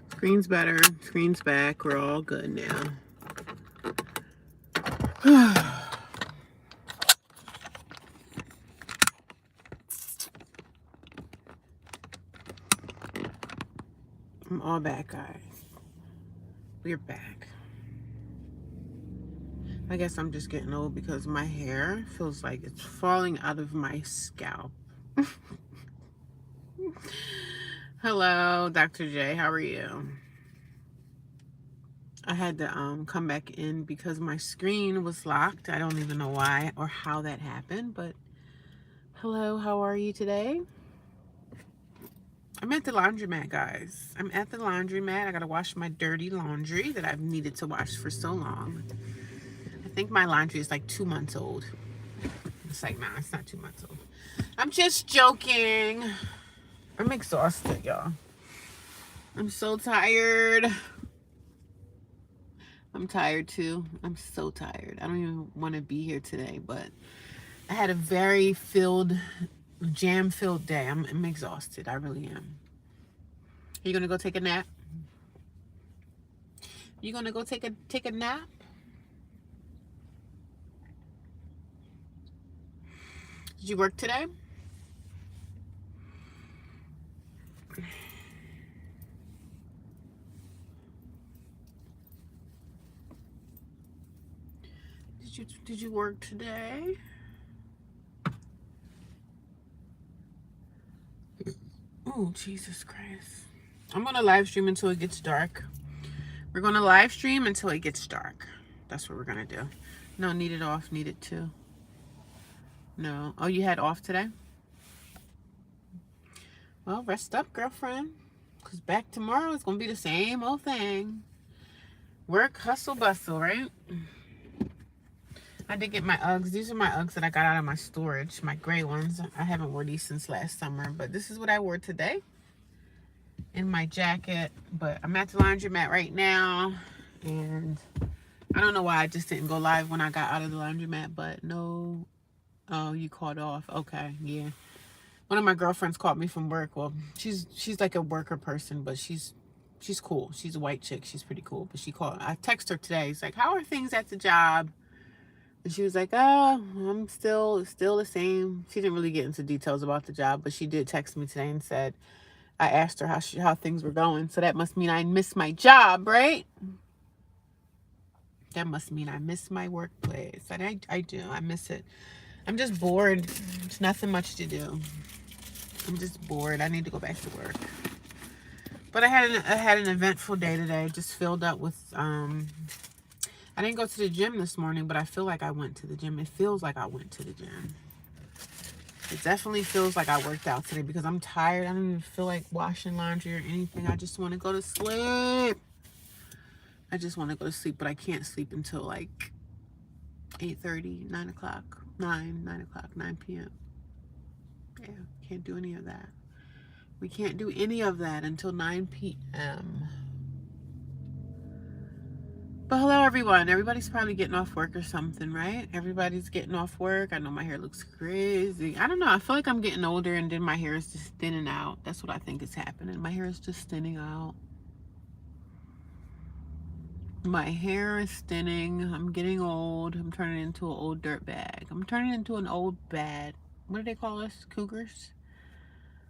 Screen's better. Screen's back. We're all good now. I'm all back, guys. We're back. I guess I'm just getting old because my hair feels like it's falling out of my scalp. Hello, Dr. J. How are you? I had to come back in because my screen was locked. I don't even know why or how that happened, but hello, how are you today? I'm at the laundromat, guys. I'm at the laundromat. I gotta wash my dirty laundry that I've needed to wash for so long. I think my laundry is like 2 months old. It's like, nah, it's not 2 months old. I'm just joking. I'm exhausted, y'all. I'm so tired. I'm tired too. I'm so tired. I don't even want to be here today, but I had a very jam-filled day. I'm exhausted. I really am. Are you gonna go take a nap? You gonna go take a nap? Did you work today? Did you work today? Oh, Jesus Christ. I'm gonna live stream until it gets dark. We're gonna live stream until it gets dark. That's what we're gonna do. No, need it off, need it too. No. Oh, you had off today? Well, rest up, girlfriend. Because back tomorrow it's gonna be the same old thing. Work, hustle, bustle, right? I did get my Uggs. These are my Uggs that I got out of my storage. My gray ones. I haven't worn these since last summer. But this is what I wore today. In my jacket. But I'm at the laundromat right now. And I don't know why I just didn't go live when I got out of the laundromat. But no. Oh, you called off. Okay, yeah. One of my girlfriends called me from work. Well, she's like a worker person. But she's cool. She's a white chick. She's pretty cool. But she called. I texted her today. It's like, how are things at the job? And she was like, oh, I'm still the same. She didn't really get into details about the job, but she did text me today and said, I asked her how things were going. So that must mean I miss my job, right? That must mean I miss my workplace. And I do. I miss it. I'm just bored. There's nothing much to do. I'm just bored. I need to go back to work. But I had an eventful day today. Just filled up with I didn't go to the gym this morning, but I feel like I went to the gym. It feels like I went to the gym. It definitely feels like I worked out today because I'm tired. I don't even feel like washing laundry or anything. I just want to go to sleep. I just want to go to sleep, but I can't sleep until like 8:30, 9 o'clock, 9 o'clock, 9 p.m. Yeah, can't do any of that. We can't do any of that until 9 p.m. But hello, everyone. Everybody's probably getting off work or something, right? Everybody's getting off work. I know my hair looks crazy. I don't know. I feel like I'm getting older and then my hair is just thinning out. That's what I think is happening. My hair is just thinning out. My hair is thinning. I'm getting old. I'm turning into an old dirt bag. I'm turning into an old bad. What do they call us? Cougars?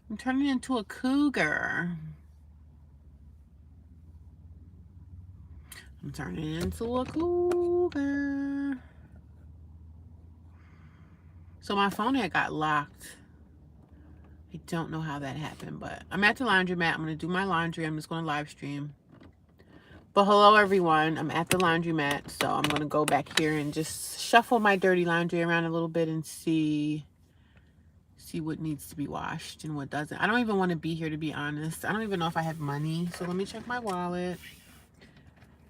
I'm turning into a cougar. I'm turning into a cougar. So my phone had got locked. I don't know how that happened, but I'm at the laundromat. I'm going to do my laundry. I'm just going to live stream. But hello, everyone. I'm at the laundromat, so I'm going to go back here and just shuffle my dirty laundry around a little bit and see what needs to be washed and what doesn't. I don't even want to be here, to be honest. I don't even know if I have money, so let me check my wallet.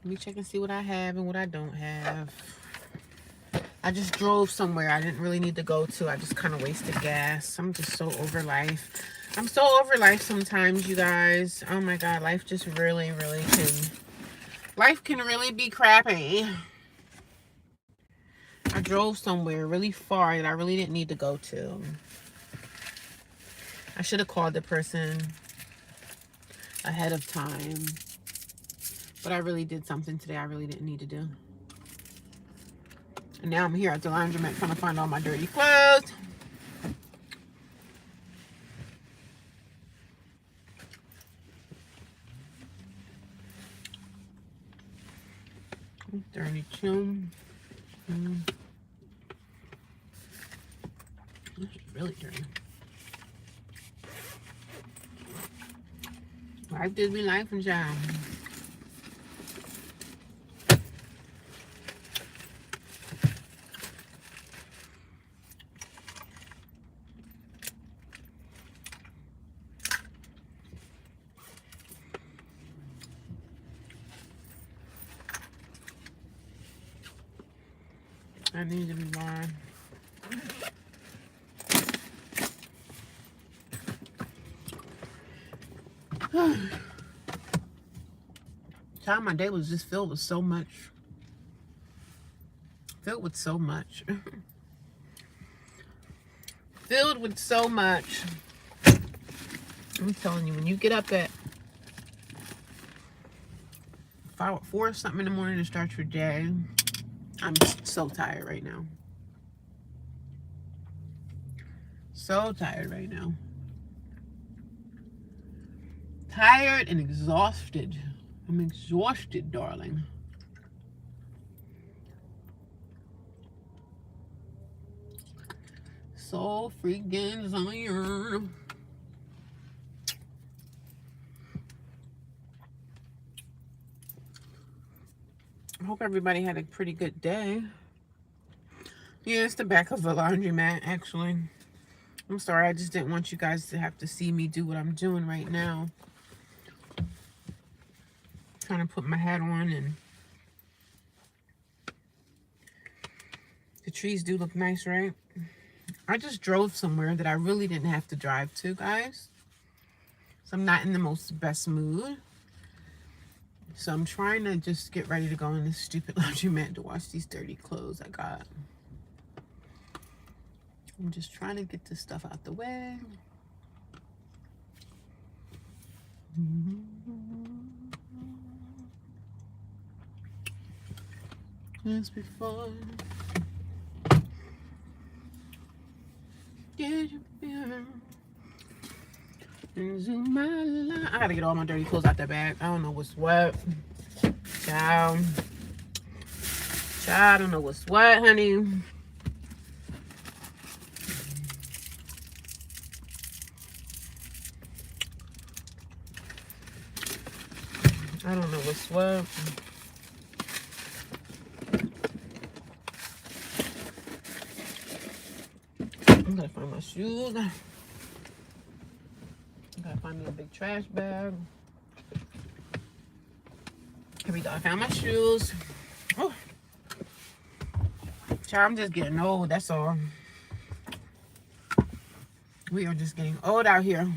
Let me check and see what I have and what I don't have. I just drove somewhere I didn't really need to go to. I just kind of wasted gas. I'm just so over life. I'm so over life sometimes, you guys. Oh my God, life just really, really can. Life can really be crappy. I drove somewhere really far that I really didn't need to go to. I should have called the person ahead of time. But I really did something today I really didn't need to do. And now I'm here at the laundromat trying to find all my dirty clothes. Dirty too. This is really dirty. Life did me life and job. I need to be blind. Child, my day was just filled with so much. Filled with so much. Filled with so much. I'm telling you, when you get up at 4 or something in the morning to start your day, I'm so tired right now. So tired right now. Tired and exhausted. I'm exhausted, darling. So freaking tired. I hope everybody had a pretty good day. Yeah, it's the back of the laundromat, actually. I'm sorry, I just didn't want you guys to have to see me do what I'm doing right now. Trying to put my hat on, and the trees do look nice, right? I just drove somewhere that I really didn't have to drive to, guys. So I'm not in the most best mood. So I'm trying to just get ready to go in this stupid laundromat to wash these dirty clothes I got. I'm just trying to get this stuff out the way. Let's be fun. Get your beer. Zoom my line. I gotta get all my dirty clothes out that bag. I don't know what's what. Child. I don't know what's what, honey. I don't know what's what. I'm gonna find my shoes. I gotta find me a big trash bag. Here we go. I found my shoes. Oh. Child, I'm just getting old. That's all. We are just getting old out here.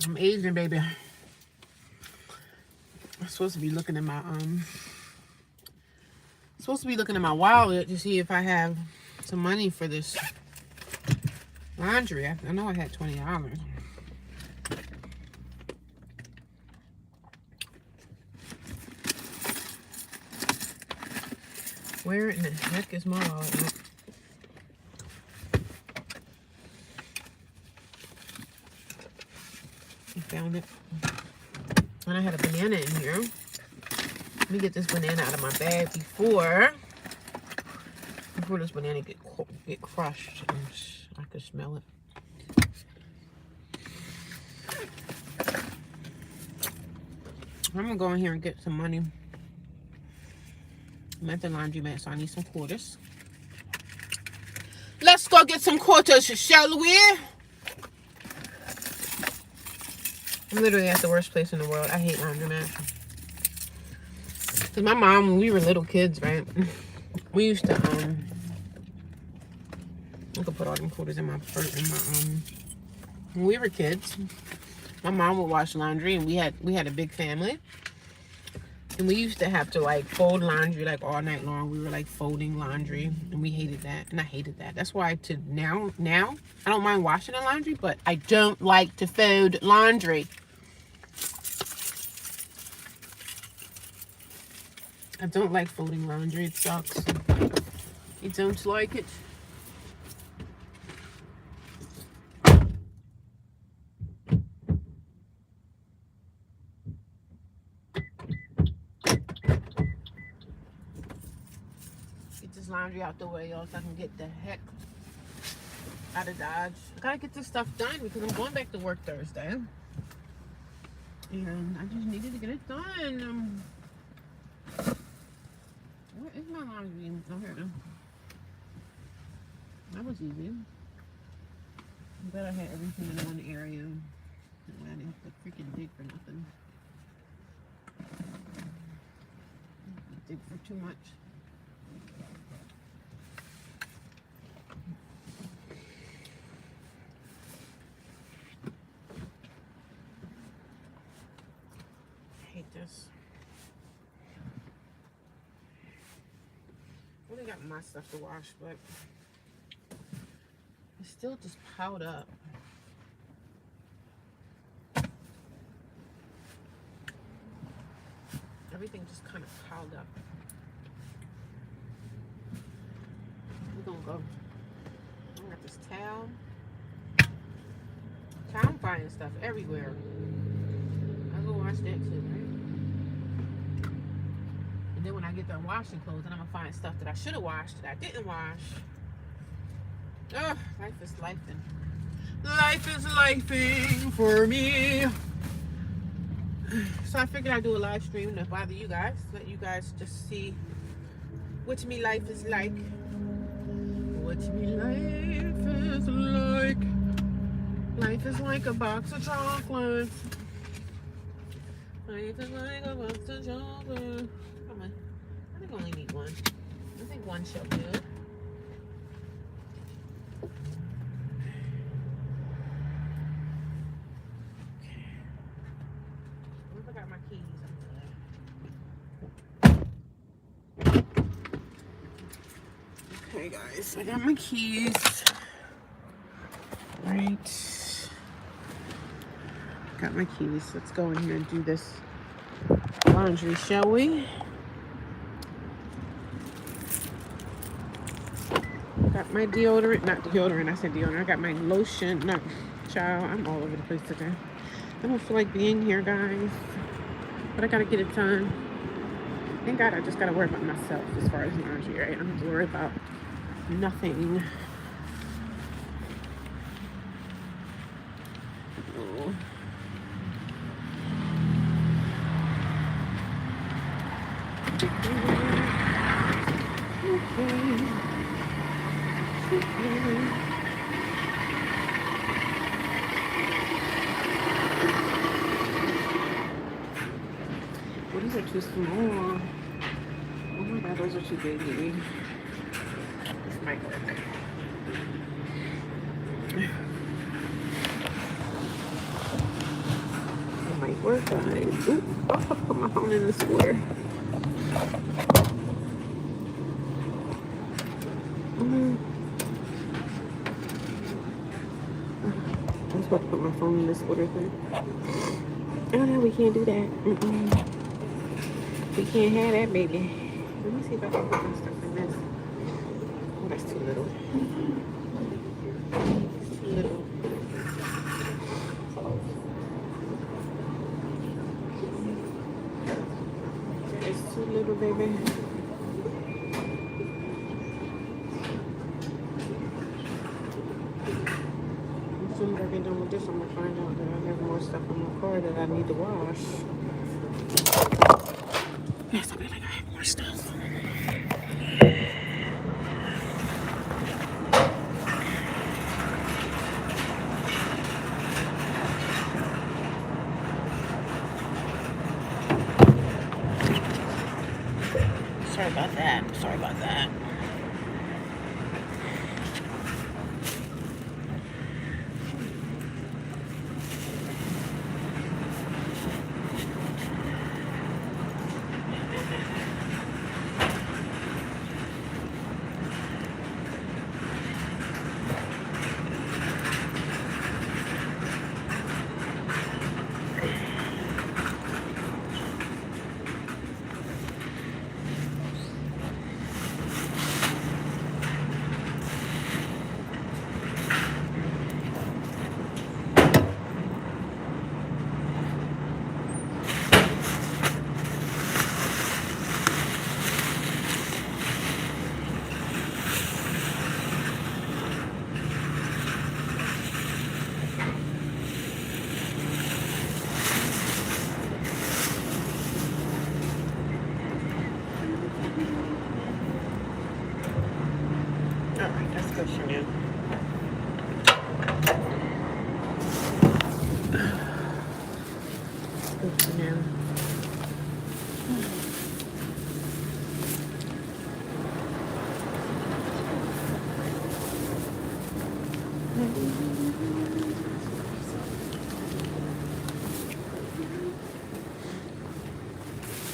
I'm Asian, baby. I'm supposed to be looking at my wallet to see if I have some money for this laundry. I know I had $20. Where in the heck is my wallet? I found it. And I had a banana in here. Let me get this banana out of my bag before this banana get crushed. I could smell it. I'm gonna go in here and get some money. I'm at the laundromat, so I need some quarters. Let's go get some quarters, shall we? I'm literally at the worst place in the world. I hate laundromat. Cause my mom, when we were little kids, right? We used to I could put all them quarters in my when we were kids, my mom would wash laundry, and we had a big family. And we used to have to like fold laundry like all night long. We were like folding laundry, and we hated that. And I hated that. That's why to now I don't mind washing the laundry, but I don't like to fold laundry. I don't like folding laundry. It sucks. I don't like it. Get this laundry out the way, y'all, so I can get the heck out of Dodge. I gotta get this stuff done because I'm going back to work Thursday. And I just needed to get it done. Where is my laundry? Oh, here it is. That was easy. I'm glad I had everything in one area. I didn't have to freaking dig for nothing. Dig for too much. I hate this. I only got my stuff to wash, but it's still just piled up. Everything just kind of piled up. We're gonna go. I got this towel. I'm finding stuff everywhere. I'll go wash that too, right? And then when I get done washing clothes, then I'm gonna find stuff that I should have washed that I didn't wash. Ugh, life is lifing. Life is lifing for me. So I figured I'd do a live stream to bother you guys. Let you guys just see what me life is like. What me life is like. Life is like a box of chocolates. Life is like a box of chocolates. Come on. I think I only need one. I think one shall do. Okay guys, I got my keys. Right. Got my keys. Let's go in here and do this laundry, shall we? Got my deodorant, not deodorant, I said deodorant. I got my lotion. No, child, I'm all over the place today. I don't feel like being here, guys. But I gotta get it done. Thank God I just gotta worry about myself as far as laundry, right? I don't have to worry about nothing. Oh. Well, these are too small. Oh my God, those are too big, maybe. This might work. It might work, guys. Ooh, I'll put my phone in the square. I was about to put my phone in this order thing. Oh no, we can't do that. We can't have that, baby. Let me see if I can put my stuff in this. Oh, that's too little. It's too little. It's too little, baby. As soon as I get done with this, I'm gonna find out that I have more stuff in my car that I need to wash. Yes, I'll be like, I have more stuff. Sorry about that. Sorry about that.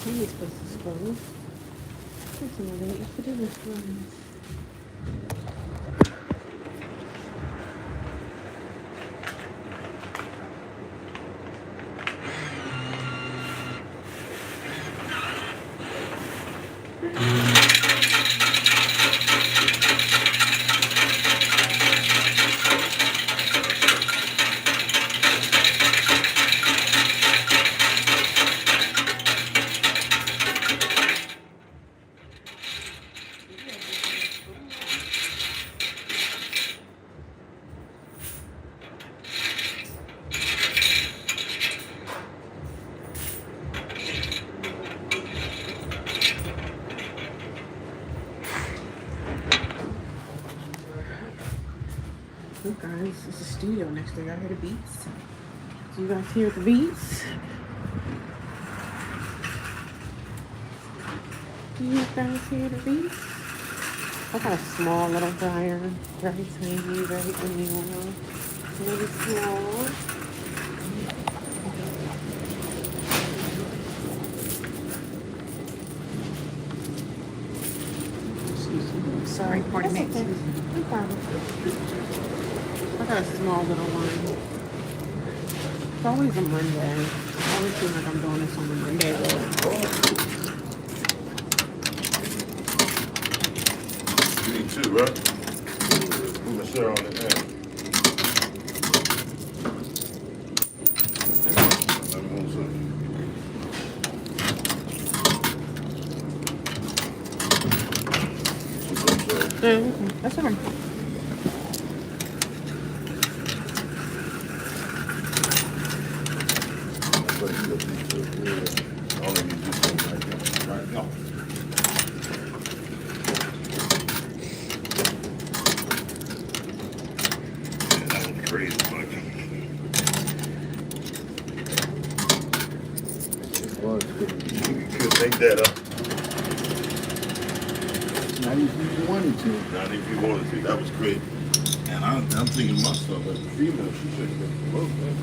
Maybe it's supposed to close. There's another way for the restaurants. Look guys, it's a studio next door. Y'all hear the beats? Do you guys hear the beats? Do you guys hear the beats? I got a small little dryer. Very tiny, very vanilla. Really small. Excuse me. Sorry, pardon me. Okay. No problem. I got a small little one. It's always a Monday. I always feel like I'm doing this on a Monday though. You need two, right? Put my share on it now. Let me move some. That's all right. Take that up. Not if you wanted to. Not if you wanted to. That was great. And I'm thinking myself as a female, she should have been promoted.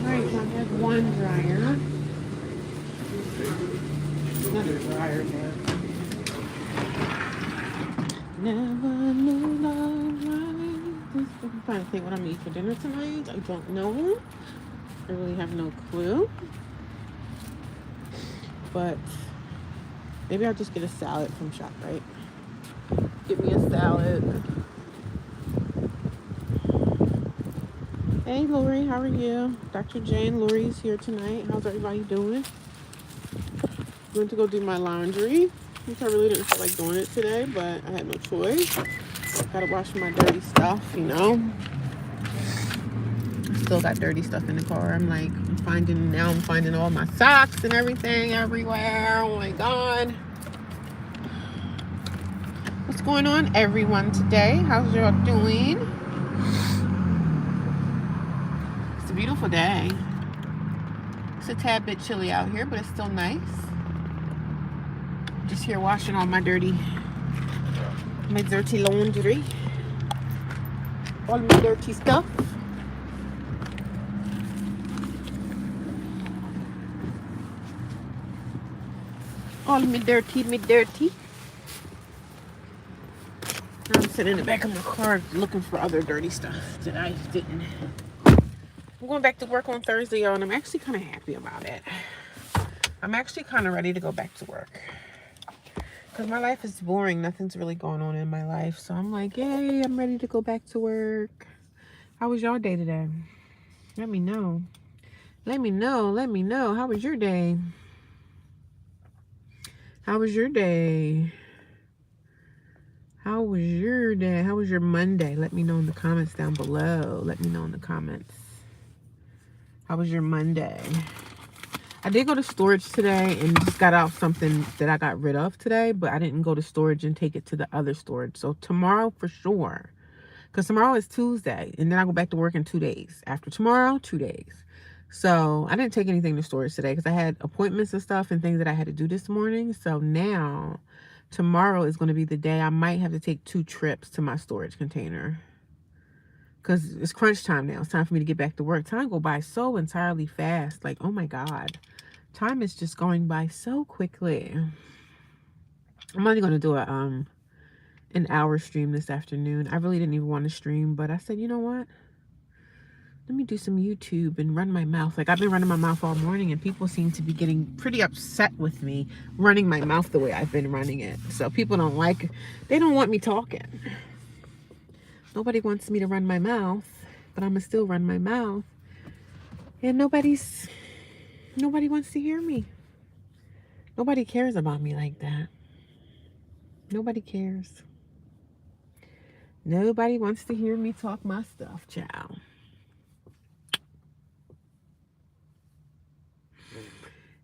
Alright, so I have one dryer. Another dryer there. Never knew love like this. I'm trying to think what I'm eating for dinner tonight. I don't know. I really have no clue. But maybe I'll just get a salad from ShopRite. Get me a salad. Hey Lori, how are you? Dr. Jane, Lori's here tonight. How's everybody doing? I went to go do my laundry, which I really didn't feel like doing it today, but I had no choice. Gotta wash my dirty stuff, you know. I still got dirty stuff in the car. I'm finding all my socks and everything everywhere. Oh my God. What's going on, everyone, today? How's y'all doing? It's a beautiful day. It's a tad bit chilly out here, but it's still nice. Just here washing all my dirty laundry. All my dirty stuff. All me dirty. I'm sitting in the back of my car looking for other dirty stuff that I didn't. I'm going back to work on Thursday, y'all, and I'm actually kind of happy about it. I'm actually kind of ready to go back to work. Because my life is boring. Nothing's really going on in my life. So I'm like, yay, I'm ready to go back to work. How was your day today? Let me know. Let me know. How was your day? How was your day? How was your day? How was your Monday? Let me know in the comments down below. Let me know in the comments. How was your Monday? I did go to storage today and just got out something that I got rid of today, but I didn't go to storage and take it to the other storage. So tomorrow for sure. Because tomorrow is Tuesday. And then I go back to work in 2 days. After tomorrow, 2 days. So I didn't take anything to storage today because I had appointments and stuff and things that I had to do this morning. So now, tomorrow is going to be the day I might have to take 2 trips to my storage container. Because it's crunch time now. It's time for me to get back to work. Time go by so entirely fast. Like, oh my God. Time is just going by so quickly. I'm only gonna do an hour stream this afternoon. I really didn't even want to stream, but I said, you know what? Let me do some YouTube and run my mouth. Like, I've been running my mouth all morning, and people seem to be getting pretty upset with me running my mouth the way I've been running it. So people don't like, they don't want me talking. Nobody wants me to run my mouth, but I'm gonna still run my mouth. And nobody wants to hear me. Nobody cares about me like that. Nobody cares. Nobody wants to hear me talk my stuff, child.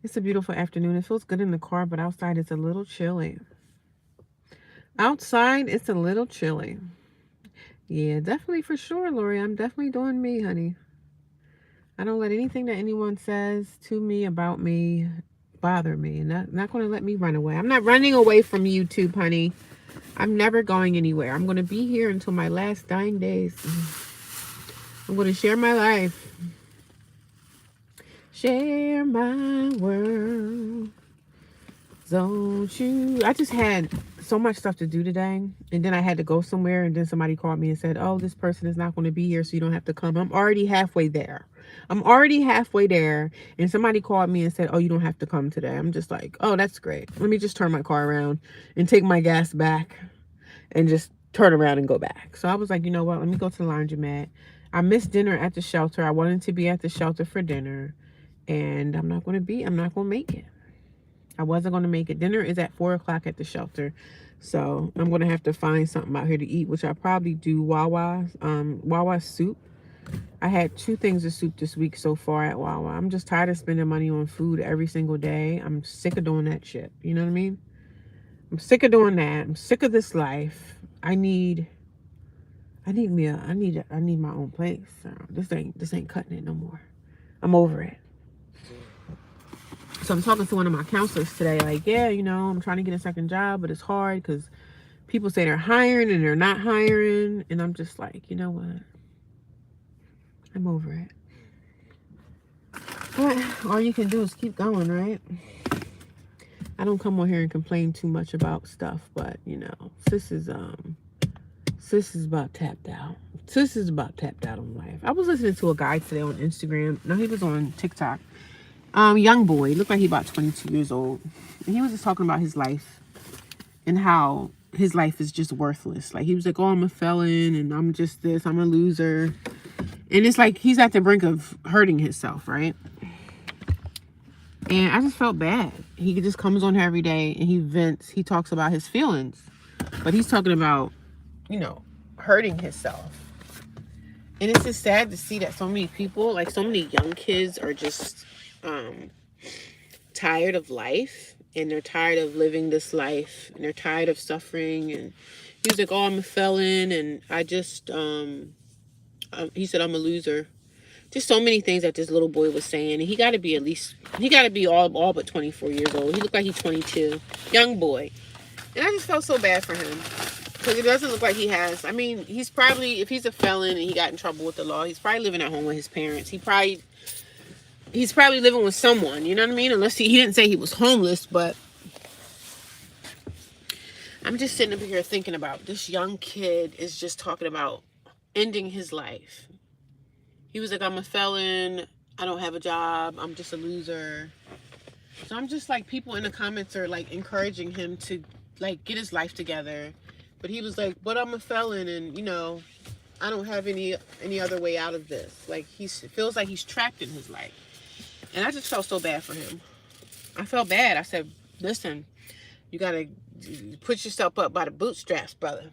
It's a beautiful afternoon. It feels good in the car, but outside it's a little chilly. Outside, it's a little chilly. Yeah, definitely for sure, Lori. I'm definitely doing me, honey. I don't let anything that anyone says to me about me bother me. And not going to let me run away. I'm not running away from YouTube, honey. I'm never going anywhere. I'm going to be here until my last dying days. I'm going to share my life. Share my world. Don't you? I just had so much stuff to do today. And then I had to go somewhere. And then somebody called me and said, oh, this person is not going to be here, so you don't have to come. I'm already halfway there. And somebody called me and said, oh, you don't have to come today. I'm just like, oh, that's great. Let me just turn my car around and take my gas back and just turn around and go back. So I was like, you know what? Let me go to the laundromat. I missed dinner at the shelter. I wanted to be at the shelter for dinner. And I'm not going to make it. I wasn't going to make it. Dinner is at 4 o'clock at the shelter. So I'm going to have to find something out here to eat, which I'll probably do Wawa soup. I had 2 things of soup this week so far at Wawa. I'm just tired of spending money on food every single day. I'm sick of doing that shit. You know what I mean? I'm sick of doing that. I'm sick of this life. I need my own place. So this ain't cutting it no more. I'm over it. So I'm talking to one of my counselors today, like, yeah, you know, I'm trying to get a second job, but it's hard because people say they're hiring and they're not hiring. And I'm just like, you know what? I'm over it. But all you can do is keep going, right? I don't come on here and complain too much about stuff, but, you know, sis is about tapped out. Sis is about tapped out on life. I was listening to a guy today on Instagram. No, he was on TikTok. Young boy, looked like he about 22 years old. And he was just talking about his life and how his life is just worthless. Like, he was like, oh, I'm a felon and I'm just this, I'm a loser. And it's like he's at the brink of hurting himself, right? And I just felt bad. He just comes on here every day and he vents. He talks about his feelings. But he's talking about, you know, hurting himself. And it's just sad to see that so many people, like so many young kids are just tired of life. And they're tired of living this life. And they're tired of suffering. And he was like, oh, I'm a felon. And I just, he said, I'm a loser. Just so many things that this little boy was saying. And he got to be all but 24 years old. He looked like he's 22. Young boy. And I just felt so bad for him. Because it doesn't look like he has. I mean, he's probably, if he's a felon and he got in trouble with the law, he's probably living at home with his parents. He's probably living with someone, you know what I mean? Unless he didn't say he was homeless, but I'm just sitting up here thinking about this young kid is just talking about ending his life. He was like, I'm a felon. I don't have a job. I'm just a loser. So I'm just like, people in the comments are like encouraging him to like get his life together. But he was like, but I'm a felon and, you know, I don't have any other way out of this. Like, it feels like he's trapped in his life. And I just felt so bad for him. I felt bad. I said, listen, you got to put yourself up by the bootstraps, brother.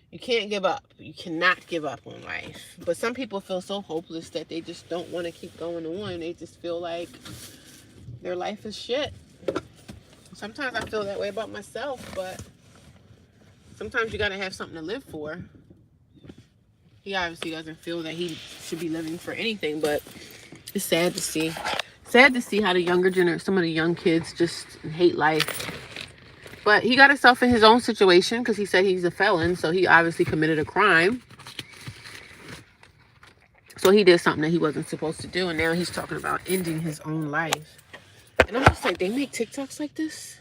You can't give up. You cannot give up on life. But some people feel so hopeless that they just don't want to keep going on. They just feel like their life is shit. Sometimes I feel that way about myself, but sometimes you got to have something to live for. He obviously doesn't feel that he should be living for anything, but it's sad to see. Sad to see how the younger generation, some of the young kids just hate life. But he got himself in his own situation because he said he's a felon, so he obviously committed a crime. So he did something that he wasn't supposed to do, and now he's talking about ending his own life. And I'm just like, they make TikToks like this?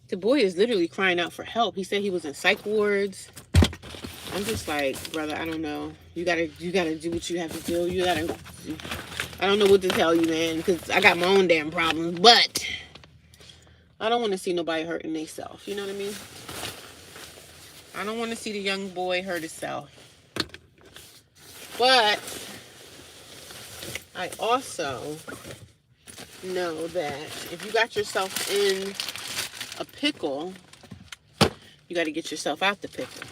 The boy is literally crying out for help. He said he was in psych wards. I'm just like, brother, I don't know. You gotta do what you have to do. I don't know what to tell you, man, because I got my own damn problems, but I don't want to see nobody hurting themselves. You know what I mean? I don't want to see the young boy hurt himself. But I also know that if you got yourself in a pickle, you got to get yourself out the pickle.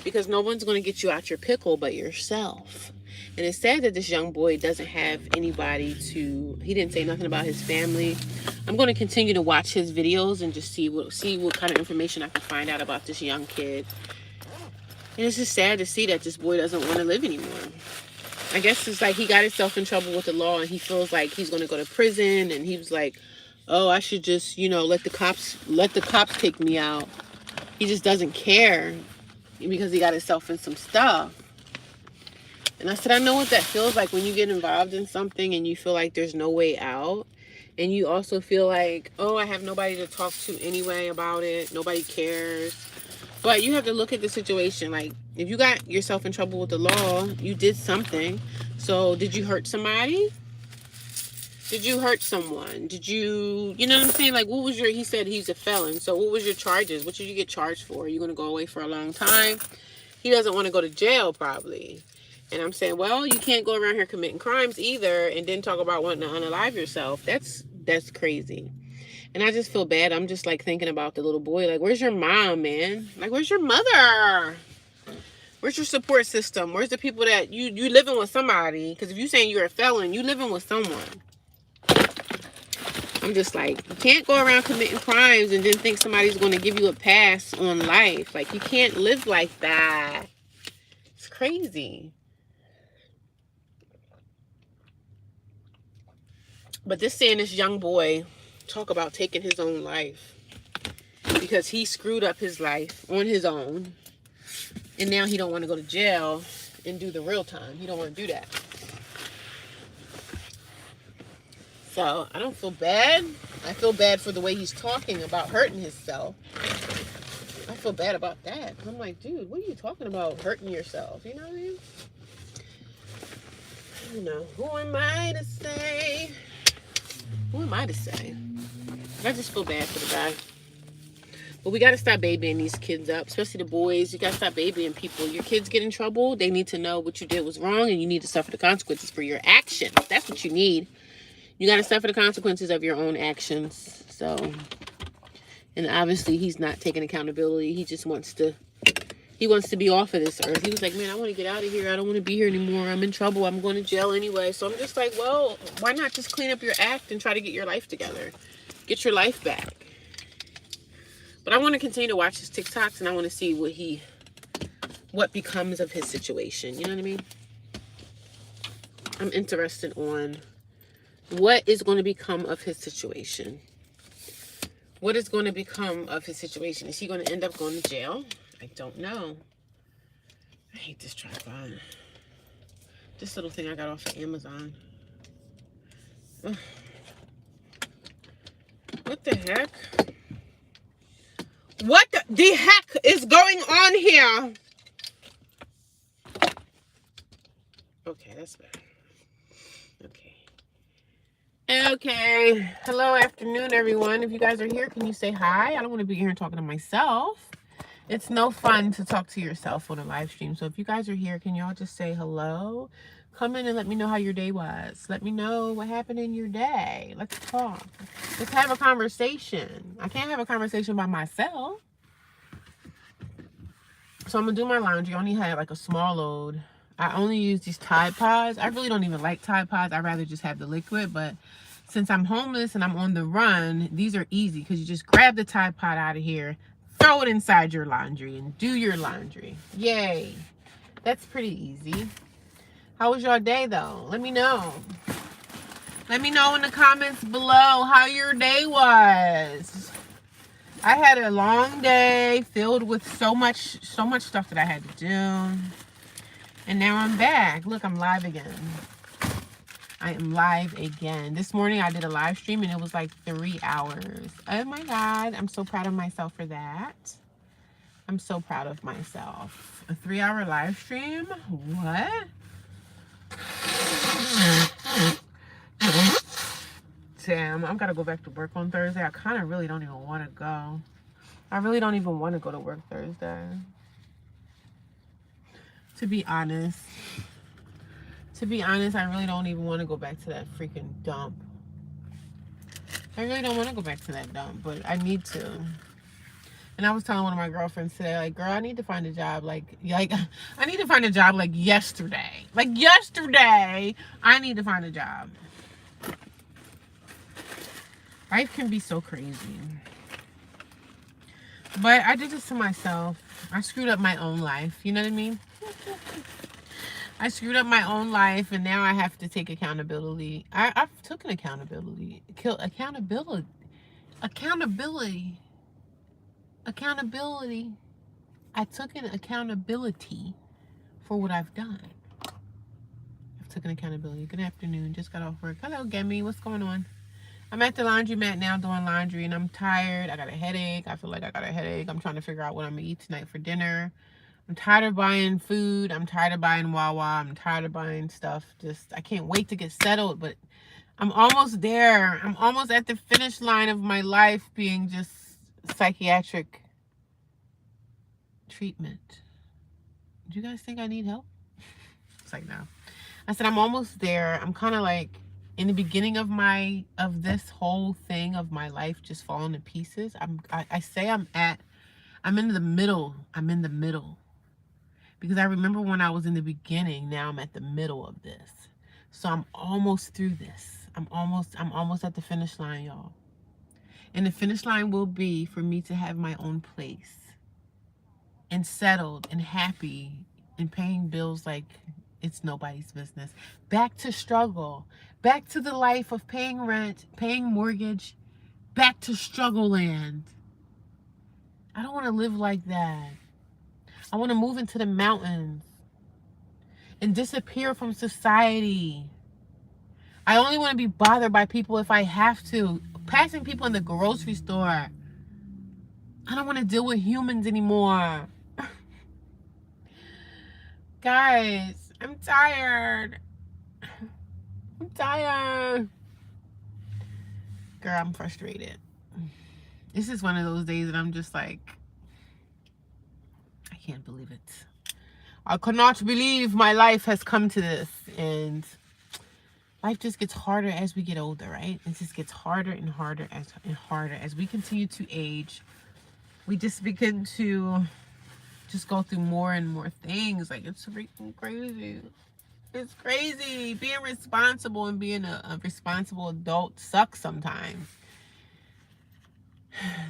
Because no one's going to get you out your pickle but yourself. And it's sad that this young boy doesn't have anybody to... He didn't say nothing about his family. I'm going to continue to watch his videos and just see what kind of information I can find out about this young kid. And it's just sad to see that this boy doesn't want to live anymore. I guess it's like he got himself in trouble with the law and he feels like he's going to go to prison. And he was like, oh, I should just, let the cops take me out. He just doesn't care because he got himself in some stuff. And I said, I know what that feels like when you get involved in something and you feel like there's no way out. And you also feel like, oh, I have nobody to talk to anyway about it. Nobody cares. But you have to look at the situation. Like, if you got yourself in trouble with the law, you did something. So did you hurt somebody? Did you hurt someone? Did you, you know what I'm saying? Like, what was your, he said he's a felon. So what was your charges? What did you get charged for? Are you going to go away for a long time? He doesn't want to go to jail probably. And I'm saying, well, you can't go around here committing crimes either and then talk about wanting to unalive yourself. That's crazy. And I just feel bad. I'm just like thinking about the little boy. Like, where's your mom, man? Like, where's your mother? Where's your support system? Where's the people that you living with somebody? Because if you're saying you're a felon, you living with someone. I'm just like, you can't go around committing crimes and then think somebody's going to give you a pass on life. Like, you can't live like that. It's crazy. But this saying this young boy talk about taking his own life because he screwed up his life on his own. And now he don't want to go to jail and do the real time. He don't want to do that. So I don't feel bad. I feel bad for the way he's talking about hurting himself. I feel bad about that. I'm like, dude, what are you talking about hurting yourself? You know what I mean? You know, who am I to say? Who am I to say? I just feel bad for the guy. But we got to stop babying these kids up, especially the boys. You got to stop babying people. Your kids get in trouble, they need to know what you did was wrong, and you need to suffer the consequences for your actions. That's what you need. You got to suffer the consequences of your own actions. So, and obviously he's not taking accountability. He just wants to be off of this earth. He was like, man, I want to get out of here. I don't want to be here anymore. I'm in trouble. I'm going to jail anyway. So I'm just like, well, why not just clean up your act and try to get your life together? Get your life back. But I want to continue to watch his TikToks and I want to see what becomes of his situation. You know what I mean? I'm interested on what is going to become of his situation. What is going to become of his situation? Is he going to end up going to jail? I don't know. I hate this tripod. This little thing I got off of Amazon. Ugh. What the heck? What the heck is going on here? Okay, that's better. Okay. Hello, afternoon, everyone. If you guys are here, can you say hi? I don't want to be here talking to myself. It's no fun to talk to yourself on a live stream. So if you guys are here, can y'all just say hello? Come in and let me know how your day was. Let me know what happened in your day. Let's talk. Let's have a conversation. I can't have a conversation by myself. So I'm going to do my laundry. I only had like a small load. I only use these Tide Pods. I really don't even like Tide Pods. I'd rather just have the liquid. But since I'm homeless and I'm on the run, these are easy because you just grab the Tide Pod out of here, throw it inside your laundry and do your laundry. Yay. That's pretty easy. How was your day though? Let me know. Let me know in the comments below how your day was. I had a long day filled with so much stuff that I had to do. And now I'm back. Look, I'm live again. I am live again. This morning I did a live stream and it was like 3 hours. Oh my God. I'm so proud of myself for that. I'm so proud of myself. A 3-hour live stream? What? Damn, I've got to go back to work on Thursday. I kind of really don't even want to go. I really don't even want to go to work Thursday. To be honest, I really don't even want to go back to that freaking dump. I really don't want to go back to that dump, but I need to. And I was telling one of my girlfriends today, like, girl, I need to find a job I need to find a job like yesterday. Like yesterday, I need to find a job. Life can be so crazy. But I did this to myself. I screwed up my own life. You know what I mean? I screwed up my own life, and now I have to take accountability. I've taken accountability. Accountability. I took an accountability for what I've done. I've taken accountability. Good afternoon. Just got off work. Hello, Gemi. What's going on? I'm at the laundromat now doing laundry, and I'm tired. I got a headache. I feel like I got a headache. I'm trying to figure out what I'm going to eat tonight for dinner. I'm tired of buying food. I'm tired of buying Wawa. I'm tired of buying stuff. I can't wait to get settled, but I'm almost there. I'm almost at the finish line of my life being just psychiatric treatment. Do you guys think I need help? It's like, no. I said, I'm almost there. I'm kind of like in the beginning of this whole thing of my life just falling to pieces. I say I'm in the middle. I'm in the middle. Because I remember when I was in the beginning, now I'm at the middle of this. So I'm almost through this. I'm almost at the finish line, y'all. And the finish line will be for me to have my own place. And settled and happy and paying bills like it's nobody's business. Back to struggle. Back to the life of paying rent, paying mortgage. Back to struggle land. I don't want to live like that. I want to move into the mountains and disappear from society. I only want to be bothered by people if I have to. Passing people in the grocery store. I don't want to deal with humans anymore. Guys, I'm tired. I'm tired. Girl, I'm frustrated. This is one of those days that I'm just like, I can't believe it. I cannot believe my life has come to this. And life just gets harder as we get older, right? It just gets harder and harder and harder. As we continue to age, we just begin to just go through more and more things. Like, it's freaking crazy. It's crazy. Being responsible and being a responsible adult sucks sometimes.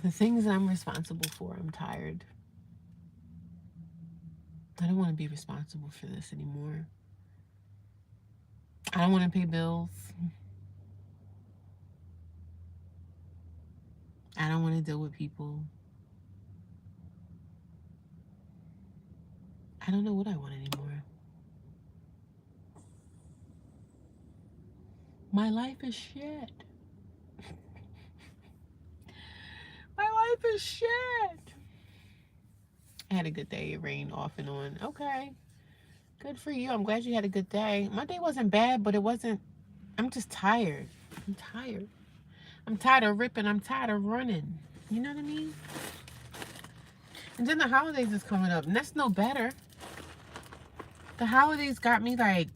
The things that I'm responsible for, I'm tired. I don't want to be responsible for this anymore. I don't want to pay bills. I don't want to deal with people. I don't know what I want anymore. My life is shit. My life is shit. I had a good day. It rained off and on. Okay. Good for you. I'm glad you had a good day. My day wasn't bad, but it wasn't. I'm just tired. I'm tired. I'm tired of ripping. I'm tired of running. You know what I mean? And then the holidays is coming up, and that's no better. The holidays got me like,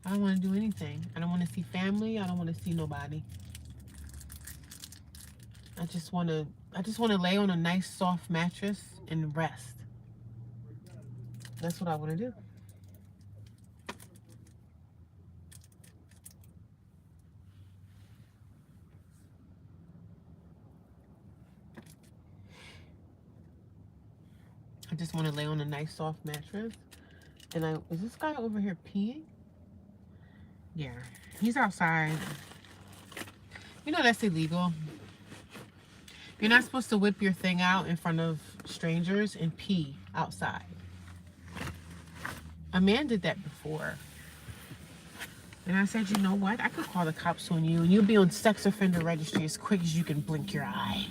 I don't want to do anything. I don't want to see family. I don't want to see nobody. I just want to lay on a nice soft mattress and rest. That's what I want to do. I just want to lay on a nice soft mattress. And is this guy over here peeing? Yeah, he's outside. You know that's illegal. You're not supposed to whip your thing out in front of strangers and pee outside. A man did that before. And I said, you know what? I could call the cops on you and you'll be on sex offender registry as quick as you can blink your eye.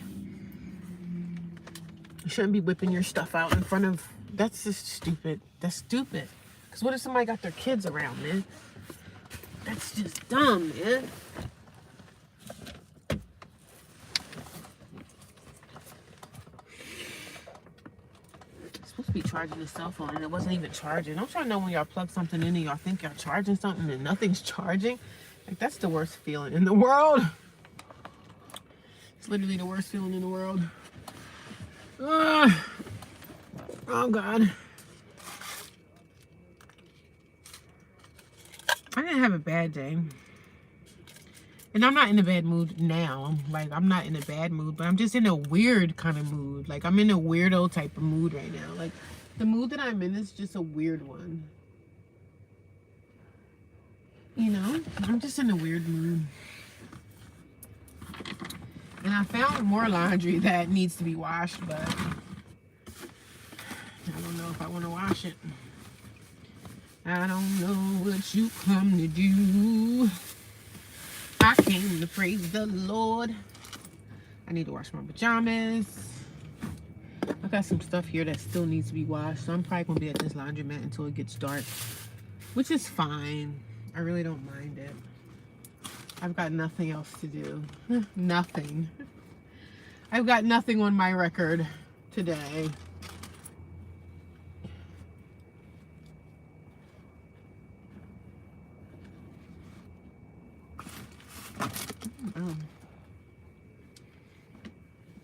You shouldn't be whipping your stuff out in front of... That's just stupid. That's stupid. Because what if somebody got their kids around, man? That's just dumb, man. It's supposed to be charging the cell phone and it wasn't even charging. Don't y'all know when y'all plug something in and y'all think y'all charging something and nothing's charging? Like, that's the worst feeling in the world. It's literally the worst feeling in the world. Oh, God. I didn't have a bad day. And I'm not in a bad mood now. Like, I'm not in a bad mood, but I'm just in a weird kind of mood. Like, I'm in a weirdo type of mood right now. Like, the mood that I'm in is just a weird one. You know? I'm just in a weird mood. And I found more laundry that needs to be washed, but I don't know if I want to wash it. I don't know what you come to do. I came to praise the Lord. I need to wash my pajamas. I got some stuff here that still needs to be washed, so I'm probably going to be at this laundromat until it gets dark, which is fine. I really don't mind it. I've got nothing else to do. Nothing. I've got nothing on my record today. Oh.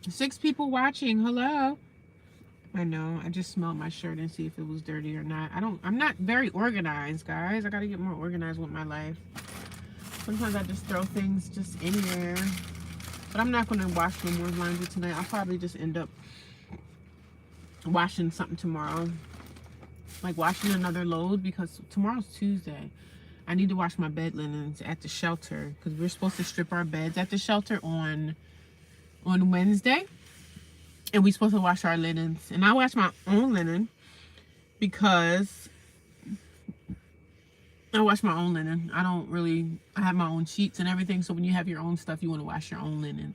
6 people watching. Hello. I know. I just smelled my shirt and see if it was dirty or not. I'm not very organized, guys. I got to get more organized with my life. Sometimes I just throw things just anywhere. But I'm not going to wash no more laundry tonight. I'll probably just end up washing something tomorrow. Like washing another load because tomorrow's Tuesday. I need to wash my bed linens at the shelter because we're supposed to strip our beds at the shelter on Wednesday. And we're supposed to wash our linens. And I wash my own linen because I wash my own linen. I have my own sheets and everything. So when you have your own stuff, you want to wash your own linen.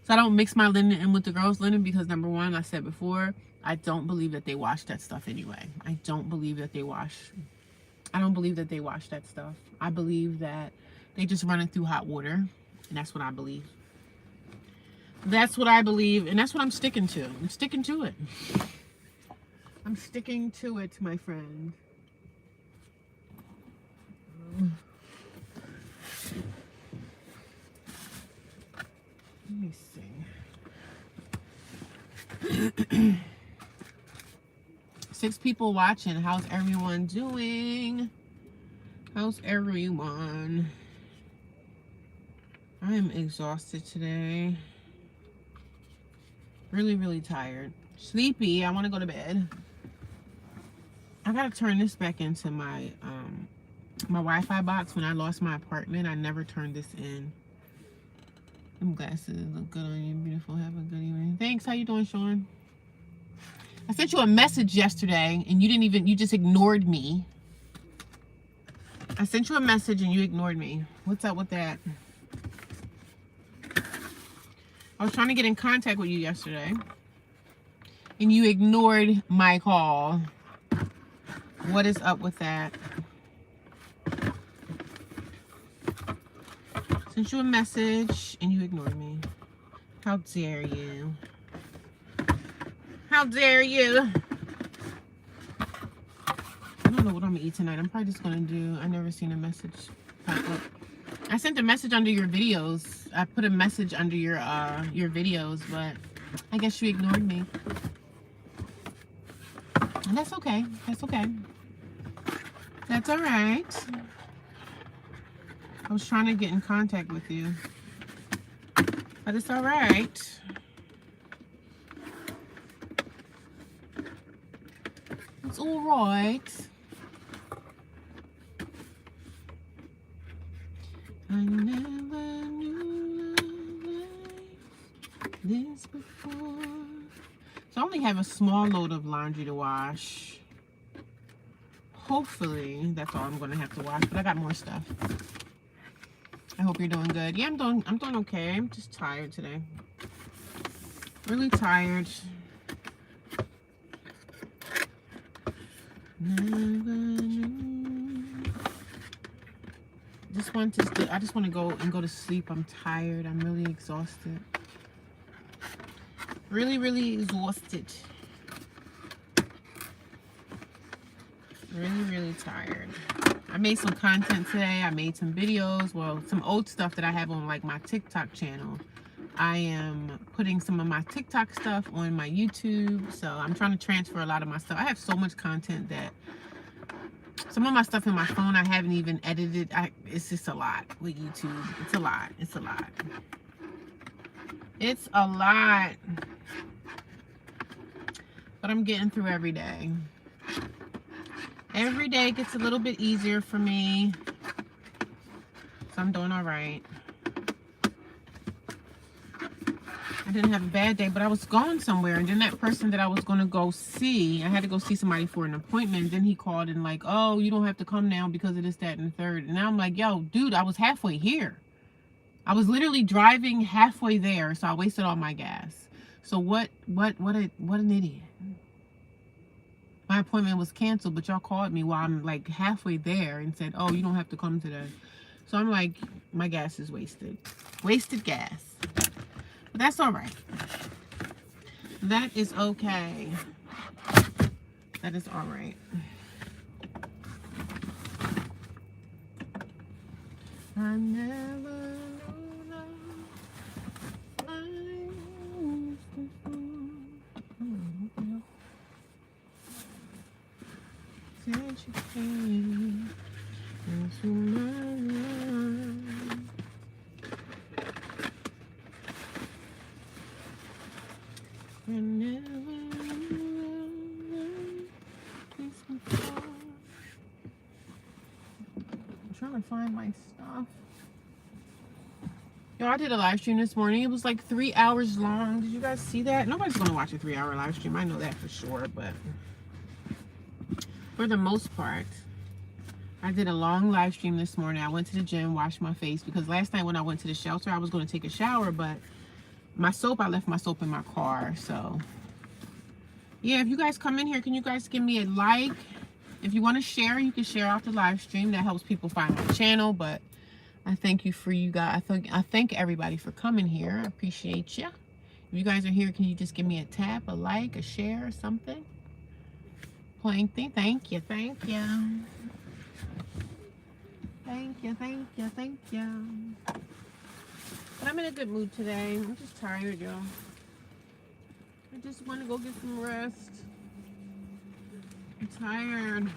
So I don't mix my linen in with the girls' linen because number one, I said before, I don't believe that they wash that stuff anyway. I don't believe that they wash that stuff. I believe that they just run it through hot water. And that's what I believe. That's what I believe. And that's what I'm sticking to. I'm sticking to it. I'm sticking to it, my friend. Let me see. 6 people watching. How's everyone doing? How's everyone? I am exhausted today. Really, really tired. Sleepy. I want to go to bed. I gotta turn this back into my my Wi-Fi box. When I lost my apartment, I never turned this in. Them glasses look good on you. Beautiful. Have a good evening. Thanks. How you doing, Sean? I sent you a message yesterday and you just ignored me. I sent you a message and you ignored me. What's up with that? I was trying to get in contact with you yesterday and you ignored my call. What is up with that? Sent you a message and you ignored me. How dare you? How dare you? I don't know what I'm gonna eat tonight. I'm probably just gonna do, I never seen a message pop up. I sent a message under your videos. I put a message under your videos, but I guess you ignored me. And that's okay. That's okay. That's all right. I was trying to get in contact with you. But it's all right. It's all right. I never knew love like this before. So I only have a small load of laundry to wash. hopefully that's all I'm gonna have to wash, but I got more stuff. I hope you're doing good. Yeah, I'm doing okay. I'm just tired today. Really tired. I just want to go to sleep. I'm tired. I'm really exhausted. Really, really exhausted. Really, really tired. I made some content today. I made some videos. Well, some old stuff that I have on like my TikTok channel. I am putting some of my TikTok stuff on my YouTube. So I'm trying to transfer a lot of my stuff. I have so much content that some of my stuff in my phone I haven't even edited. It's just a lot with YouTube. It's a lot. It's a lot. It's a lot. But I'm getting through every day. Every day gets a little bit easier for me. So I'm doing all right. I didn't have a bad day, but I was going somewhere, and then that person that I was going to go see, I had to go see somebody for an appointment. Then he called and like, oh, you don't have to come now because of this, that, and the third. And now I'm like, yo, dude, I was halfway here. I was literally driving halfway there, so I wasted all my gas. So what an idiot. My appointment was canceled, but y'all called me while I'm like halfway there and said, oh, you don't have to come today. So I'm like, my gas is wasted. Wasted gas. But that's all right. That is okay. That is all right. I never knew love like this before. Since you came into my life. I never knew love like this before. I'm trying to find my stuff. Yo, I did a live stream this morning. It was like 3 hours long. Did you guys see that? Nobody's gonna watch a 3-hour live stream. I know that for sure, but for the most part, I did a long live stream this morning. I went to the gym, washed my face, because last night when I went to the shelter, I was going to take a shower, but my soap, I left my soap in my car. So yeah, if you guys come in here, can you guys give me a like? If you want to share, you can share out the live stream. That helps people find my channel. But I thank you for you guys. I thank everybody for coming here. I appreciate you. If you guys are here, can you just give me a tap, a like, a share, or something? Plankton, thank you, thank you. Thank you, thank you, thank you. But I'm in a good mood today. I'm just tired, y'all. I just want to go get some rest. I'm tired.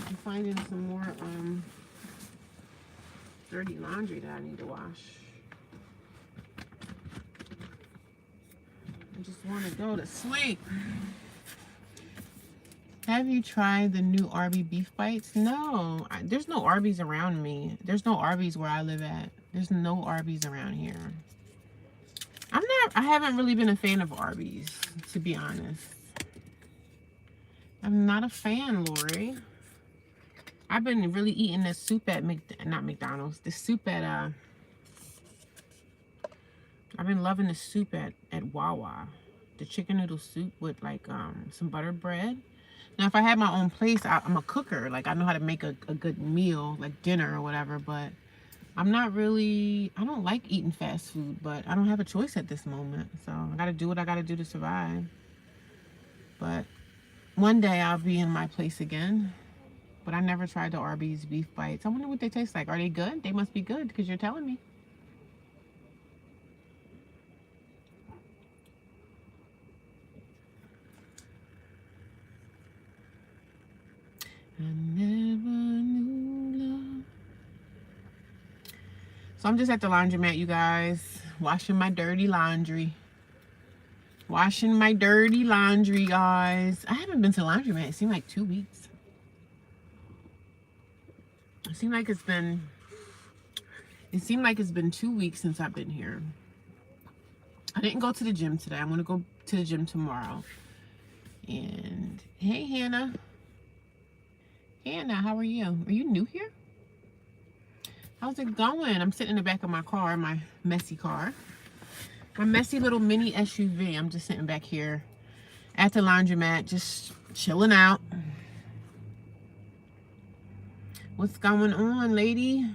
I'm finding some more dirty laundry that I need to wash. I just want to go to sleep. Have you tried the new Arby beef bites? No, there's no Arby's around me. There's no Arby's where I live at. There's no Arby's around here. I haven't really been a fan of Arby's, to be honest. I'm not a fan, Lori. I've been really eating this soup at not McDonald's. The soup at I've been loving the soup at Wawa. The chicken noodle soup with like some butter bread. Now, if I had my own place, I'm a cooker. Like, I know how to make a good meal, like dinner or whatever. But I'm not really, I don't like eating fast food. But I don't have a choice at this moment. So I got to do what I got to do to survive. But one day I'll be in my place again. But I never tried the Arby's beef bites. I wonder what they taste like. Are they good? They must be good because you're telling me. I never knew love. So I'm just at the laundromat, you guys. Washing my dirty laundry. Washing my dirty laundry, guys. I haven't been to the laundromat. It seemed like 2 weeks. It seemed like it's been 2 weeks since I've been here. I didn't go to the gym today. I'm going to go to the gym tomorrow. And hey, Hannah. Hannah, how are you? Are you new here? How's it going? I'm sitting in the back of my car, my messy car. My messy little mini SUV. I'm just sitting back here at the laundromat, just chilling out. What's going on, lady?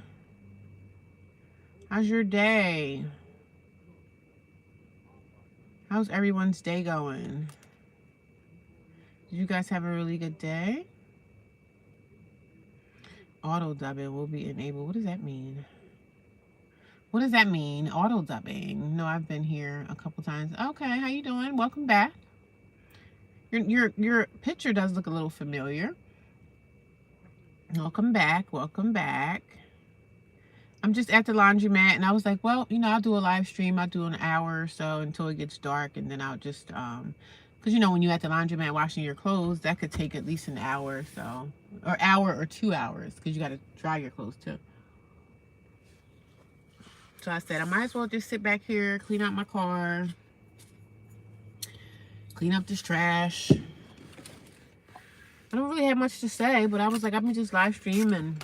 How's your day? How's everyone's day going? Did you guys have a really good day? Auto dubbing will be enabled. What does that mean? What does that mean? Auto dubbing. No, I've been here a couple times. Okay, how you doing? Welcome back. Your picture does look a little familiar. Welcome back. Welcome back. I'm just at the laundromat, and I was like, well, you know, I'll do a live stream. I'll do an hour or so until it gets dark, and then I'll just, because, you know, when you're at the laundromat washing your clothes, that could take at least an hour or so, or hour or 2 hours, because you got to dry your clothes too. So I said, I might as well just sit back here, clean out my car, clean up this trash. I don't really have much to say, but I was like, I'm gonna just live stream and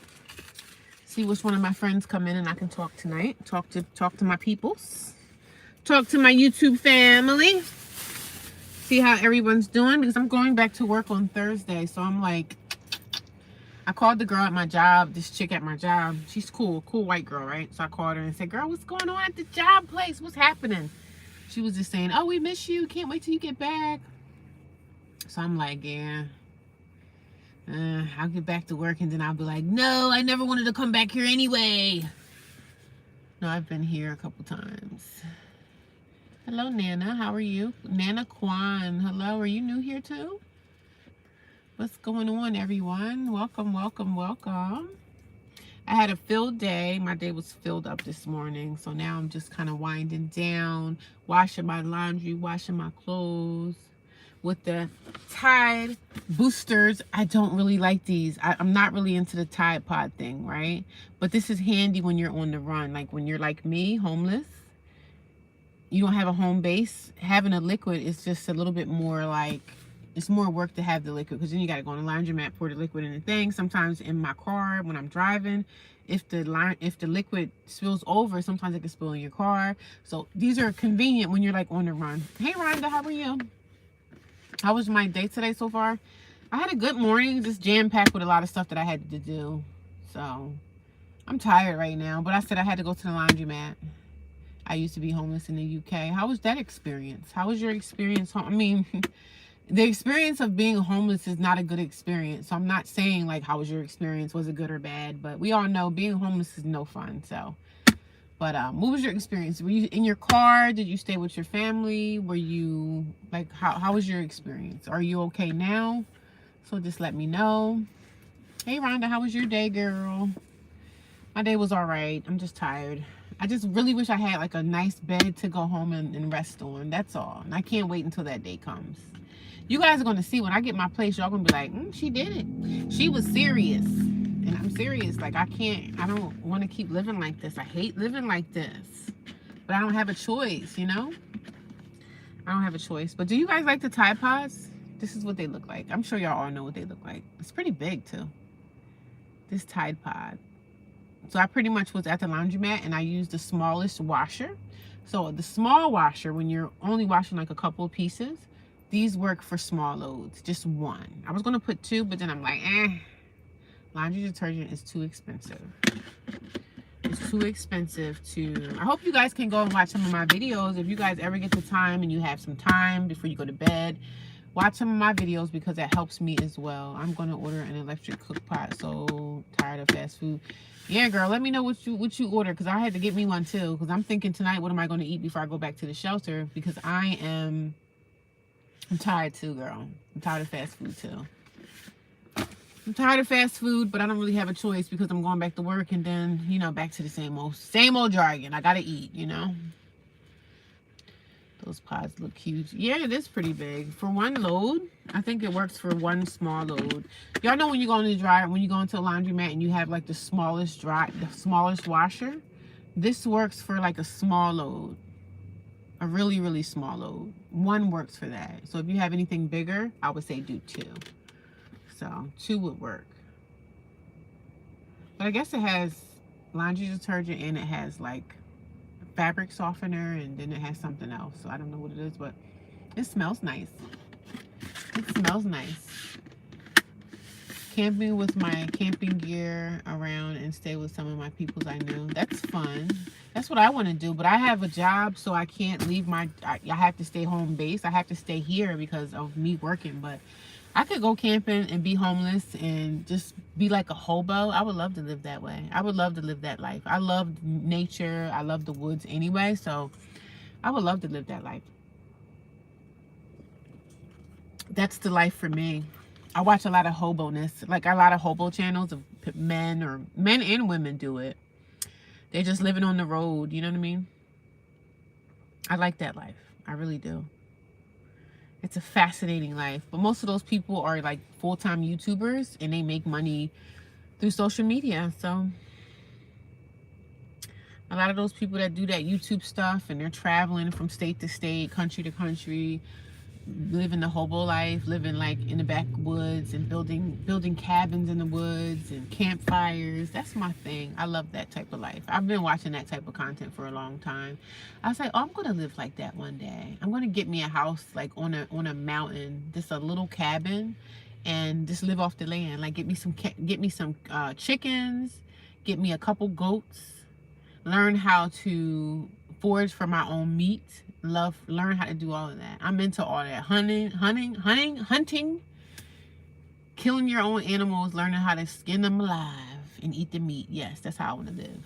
see which one of my friends come in and I can talk tonight. Talk to my peoples. Talk to my YouTube family. See how everyone's doing, because I'm going back to work on Thursday. So I'm like, I called the girl at my job, this chick at my job. She's cool white girl, right? So I called her and said, girl, what's going on at the job place? What's happening? She was just saying, oh, we miss you. Can't wait till you get back. So I'm like, yeah. I'll get back to work and then I'll be like, no, I never wanted to come back here anyway. No, I've been here a couple times. Hello, Nana. How are you? Nana Kwan. Hello. Are you new here too? What's going on, everyone? Welcome, welcome, welcome. I had a filled day. My day was filled up this morning. So now I'm just kind of winding down, washing my laundry, washing my clothes. With the Tide boosters, I don't really like these. I'm not really into the Tide Pod thing, right? But this is handy when you're on the run. Like when you're like me, homeless, you don't have a home base. Having a liquid is just a little bit more like, it's more work to have the liquid, because then you got to go on the laundromat, pour the liquid in the thing. Sometimes in my car when I'm driving, if the liquid spills over, sometimes it can spill in your car. So these are convenient when you're like on the run. Hey Rhonda, how are you? How was my day today so far? I had a good morning, just jam-packed with a lot of stuff that I had to do. So, I'm tired right now. But I said I had to go to the laundromat. I used to be homeless in the UK. How was that experience? How was your experience? I mean, the experience of being homeless is not a good experience. So, I'm not saying, like, how was your experience? Was it good or bad? But we all know being homeless is no fun. So, but what was your experience? Were you in your car? Did you stay with your family? Were you, like, how was your experience? Are you okay now? So just let me know. Hey Rhonda, how was your day, girl? My day was all right. I'm just tired. I just really wish I had like a nice bed to go home and rest on. That's all. And I can't wait until that day comes. You guys are going to see when I get my place, y'all going to be like, she did it. She was serious. And I'm serious. Like, I don't want to keep living like this. I hate living like this. But I don't have a choice, you know? I don't have a choice. But do you guys like the Tide Pods? This is what they look like. I'm sure y'all all know what they look like. It's pretty big, too. This Tide Pod. So I pretty much was at the laundromat, and I used the smallest washer. So the small washer, when you're only washing like a couple of pieces, these work for small loads. Just one. I was going to put two, but then I'm like, laundry detergent is too expensive. It's too expensive to... I hope you guys can go and watch some of my videos. If you guys ever get the time and you have some time before you go to bed, watch some of my videos, because that helps me as well. I'm going to order an electric cook pot. So tired of fast food. Yeah, girl, let me know what you order, because I had to get me one too. Because I'm thinking tonight, what am I going to eat before I go back to the shelter? Because I'm tired too, girl. I'm tired of fast food too. I'm tired of fast food, but I don't really have a choice, because I'm going back to work, and then, you know, back to the same old jargon. I gotta eat, you know. Those pods look huge. Yeah, it is pretty big. For one load, I think it works for one small load. Y'all know when you go into the dryer, when you go into a laundromat and you have like the smallest washer, this works for like a small load. A really, really small load. One works for that. So if you have anything bigger, I would say do two. So 2 would work. But I guess it has laundry detergent and it has like fabric softener and then it has something else. So I don't know what it is, but it smells nice. It smells nice. Camping with my camping gear around and stay with some of my peoples I knew. That's fun. That's what I want to do. But I have a job, so I can't leave I have to stay home base. I have to stay here because of me working. But I could go camping and be homeless and just be like a hobo. I would love to live that way. I would love to live that life. I love nature. I love the woods anyway. So I would love to live that life. That's the life for me. I watch a lot of hobo-ness, like a lot of hobo channels of men and women do it. They're just living on the road, you know what I mean? I like that life. I really do. It's a fascinating life. But most of those people are like full-time YouTubers and they make money through social media. So a lot of those people that do that YouTube stuff and they're traveling from state to state, country to country, living the hobo life, living like in the backwoods and building cabins in the woods and campfires. That's my thing. I love that type of life. I've been watching that type of content for a long time. I was like, oh, I'm gonna live like that one day. I'm gonna get me a house like on a mountain, just a little cabin, and just live off the land. Like get me some chickens, get me a couple goats, learn how to forage for my own meat. Learn how to do all of that. I'm into all that. Hunting, killing your own animals, learning how to skin them alive and eat the meat. Yes, that's how I want to live.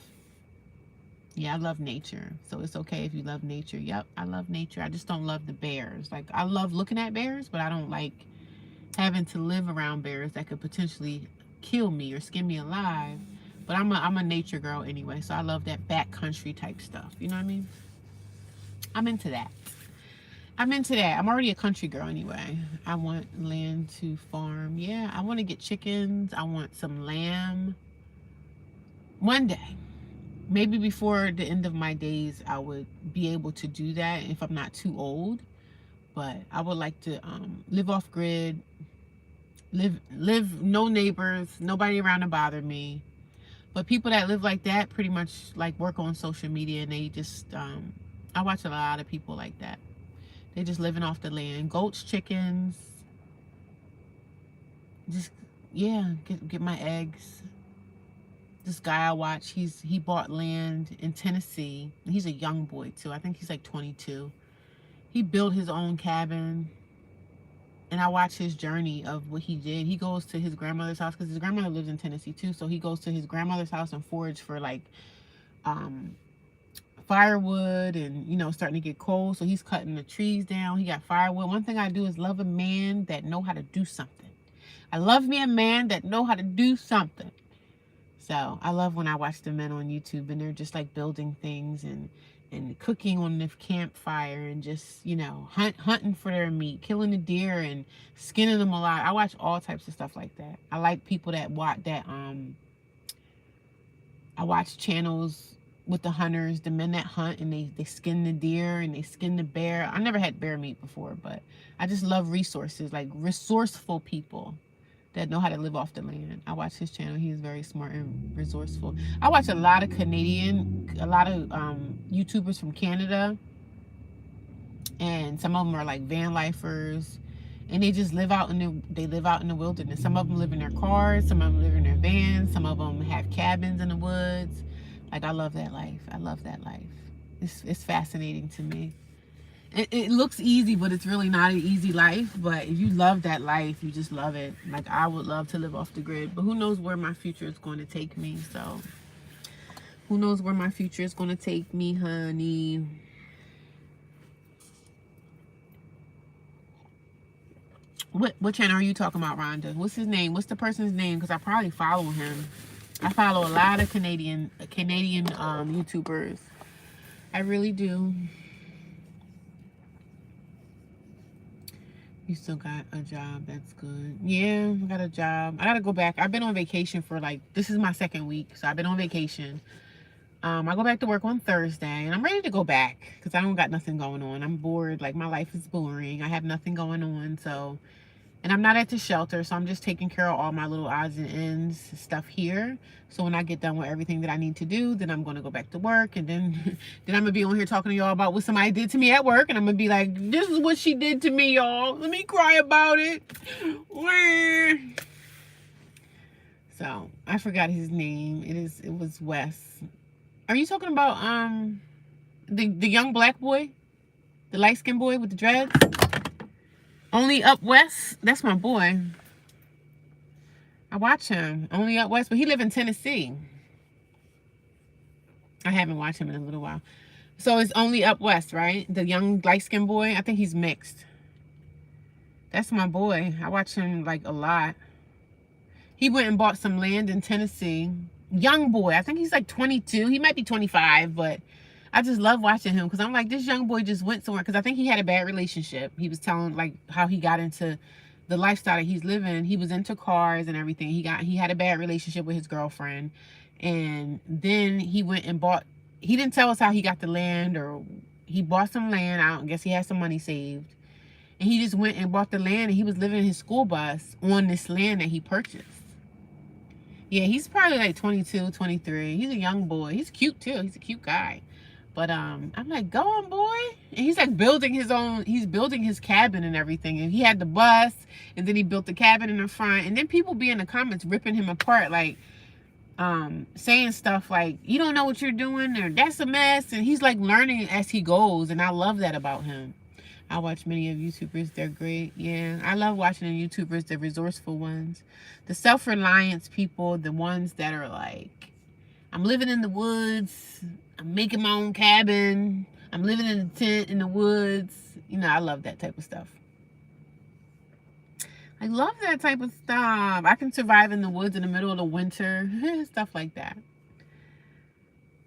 Yeah, I love nature. So it's okay if you love nature. Yep, I love nature. I just don't love the bears. Like, I love looking at bears, but I don't like having to live around bears that could potentially kill me or skin me alive. But I'm a nature girl anyway, so I love that backcountry type stuff. You know what I mean? I'm into that. I'm already a country girl anyway. I want land to farm. Yeah, I want to get chickens. I want some lamb. One day, maybe before the end of my days, I would be able to do that if I'm not too old. But I would like to live off grid, live no neighbors, nobody around to bother me. But people that live like that pretty much like work on social media and they just I watch a lot of people like that. They just living off the land. Goats, chickens. Just, yeah, get my eggs. This guy I watch, he bought land in Tennessee. He's a young boy too. I think he's like 22. He built his own cabin. And I watch his journey of what he did. He goes to his grandmother's house because his grandmother lives in Tennessee too. So he goes to his grandmother's house and forage for like firewood and, you know, starting to get cold. So he's cutting the trees down. He got firewood. One thing I do is love a man that know how to do something. I love me a man that know how to do something. So I love when I watch the men on YouTube and they're just like building things and cooking on the campfire and just, you know, hunting for their meat, killing the deer and skinning them alive. I watch all types of stuff like that. I like people that watch that I watch channels with the hunters, the men that hunt and they skin the deer and they skin the bear. I never had bear meat before, but I just love resources, like resourceful people that know how to live off the land. I watch his channel. He is very smart and resourceful. I watch a lot of YouTubers from Canada, and some of them are like van lifers, and they just live out in the wilderness. Some of them live in their cars, some of them live in their vans, some of them have cabins in the woods. Like, I love that life. I love that life. It's fascinating to me. It looks easy, but it's really not an easy life. But if you love that life, you just love it. Like, I would love to live off the grid, but who knows where my future is going to take me. So who knows where my future is going to take me, honey. What channel are you talking about, Rhonda? What's his name? What's the person's name? Because I probably follow him. I follow a lot of Canadian YouTubers. I really do. You still got a job. That's good. Yeah, I got a job. I gotta go back. I've been on vacation for like, this is my second week, so I've been on vacation. I go back to work on Thursday, and I'm ready to go back because I don't got nothing going on. I'm bored. Like, my life is boring. I have nothing going on, so And I'm not at the shelter, so I'm just taking care of all my little odds and ends stuff here. So when I get done with everything that I need to do, then I'm going to go back to work. And then, then I'm going to be on here talking to y'all about what somebody did to me at work. And I'm going to be like, this is what she did to me, y'all. Let me cry about it. So I forgot his name. It was Wes. Are you talking about the young black boy? The light-skinned boy with the dreads? Only Up West? That's my boy. I watch him. Only Up West, but he live in Tennessee. I haven't watched him in a little while. So it's Only Up West, right? The young light-skinned boy. I think he's mixed. That's my boy. I watch him like a lot. He went and bought some land in Tennessee. Young boy. I think he's like 22. He might be 25, but I just love watching him because I'm like, this young boy just went somewhere because I think he had a bad relationship. He was telling like how he got into the lifestyle that he's living. He was into cars and everything. He had a bad relationship with his girlfriend, and then he went and bought. He didn't tell us how he got the land, or he bought some land. I don't guess he had some money saved, and he just went and bought the land, and he was living in his school bus on this land that he purchased. Yeah, he's probably like 22, 23. He's a young boy. He's cute too. He's a cute guy. But I'm like, go on, boy. And he's like building his own, he's building his cabin and everything. And he had the bus, and then he built the cabin in the front. And then people be in the comments ripping him apart, like saying stuff like, you don't know what you're doing, or that's a mess. And he's like learning as he goes. And I love that about him. I watch many of YouTubers. They're great. Yeah, I love watching the YouTubers, the resourceful ones. The self-reliance people, the ones that are like, I'm living in the woods. I'm making my own cabin. I'm living in a tent in the woods. You know, I love that type of stuff. I love that type of stuff. I can survive in the woods in the middle of the winter. Stuff like that.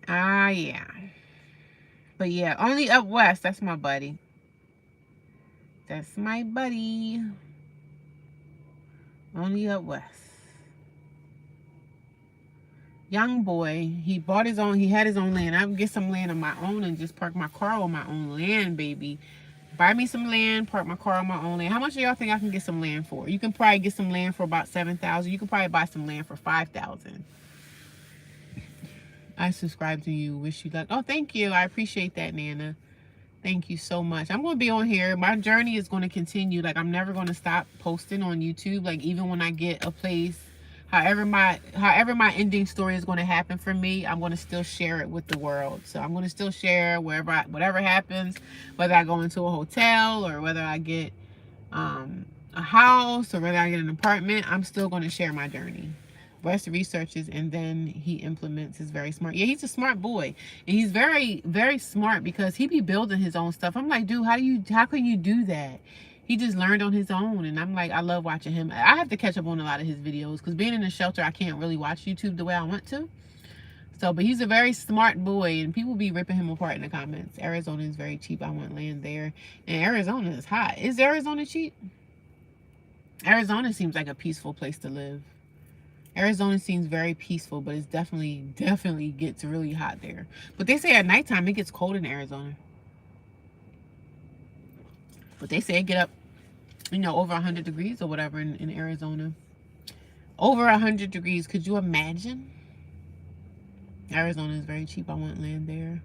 Yeah. But yeah, Only Up West. That's my buddy. That's my buddy. Only Up West. Young boy, he bought his own, he had his own land. I would get some land on my own and just park my car on my own land, baby. Buy me some land, park my car on my own land. How much do y'all think I can get some land for? You can probably get some land for about $7,000. You can probably buy some land for $5,000. I subscribe to you. Wish you luck. Oh, thank you. I appreciate that, Nana. Thank you so much. I'm going to be on here. My journey is going to continue. Like, I'm never going to stop posting on YouTube. Like, even when I get a place, however my ending story is going to happen for me, I'm going to still share it with the world. So I'm going to still share whatever happens, whether I go into a hotel or whether I get a house or whether I get an apartment. I'm still going to share my journey. Wes researches and then he implements. Is very smart. Yeah, he's a smart boy, and he's very, very smart because he be building his own stuff. I'm like, dude, how can you do that? He just learned on his own, and I'm like, I love watching him. I have to catch up on a lot of his videos because being in a shelter, I can't really watch YouTube the way I want to. So, but he's a very smart boy, and people be ripping him apart in the comments. Arizona is very cheap. I want land there, and Arizona is hot. Is Arizona cheap? Arizona seems like a peaceful place to live. Arizona seems very peaceful, but it's definitely gets really hot there. But they say at nighttime it gets cold in Arizona. But they say it get up, you know, over 100 degrees or whatever in Arizona. Over 100 degrees. Could you imagine? Arizona is very cheap. I want land there.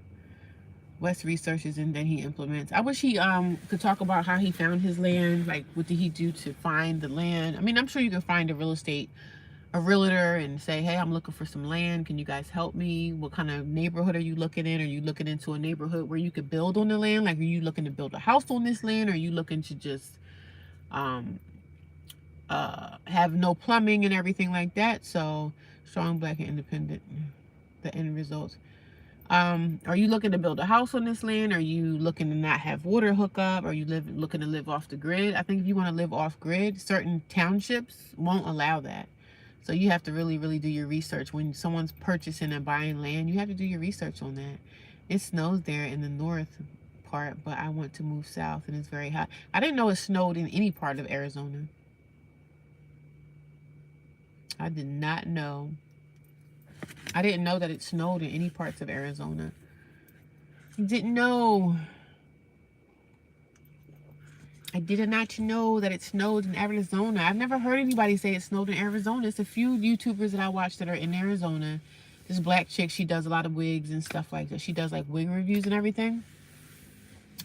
Wes researches and then he implements. I wish he could talk about how he found his land. Like, what did he do to find the land? I mean, I'm sure you can find a realtor and say, hey, I'm looking for some land. Can you guys help me? What kind of neighborhood are you looking in? Are you looking into a neighborhood where you could build on the land? Like, are you looking to build a house on this land? Or are you looking to just have no plumbing and everything like that? So strong, black, and independent, the end result. Are you looking to build a house on this land? Are you looking to not have water hookup? Are you looking to live off the grid? I think if you want to live off grid, certain townships won't allow that. So you have to really, really do your research. When someone's purchasing and buying land, you have to do your research on that. It snows there in the north part, but I want to move south and it's very hot. I didn't know it snowed in any part of Arizona. I did not know. I didn't know that it snowed in any parts of Arizona. I didn't know. I did not know that it snowed in Arizona. I've never heard anybody say it snowed in Arizona. It's a few YouTubers that I watch that are in Arizona. This black chick, she does a lot of wigs and stuff like that. She does like wig reviews and everything.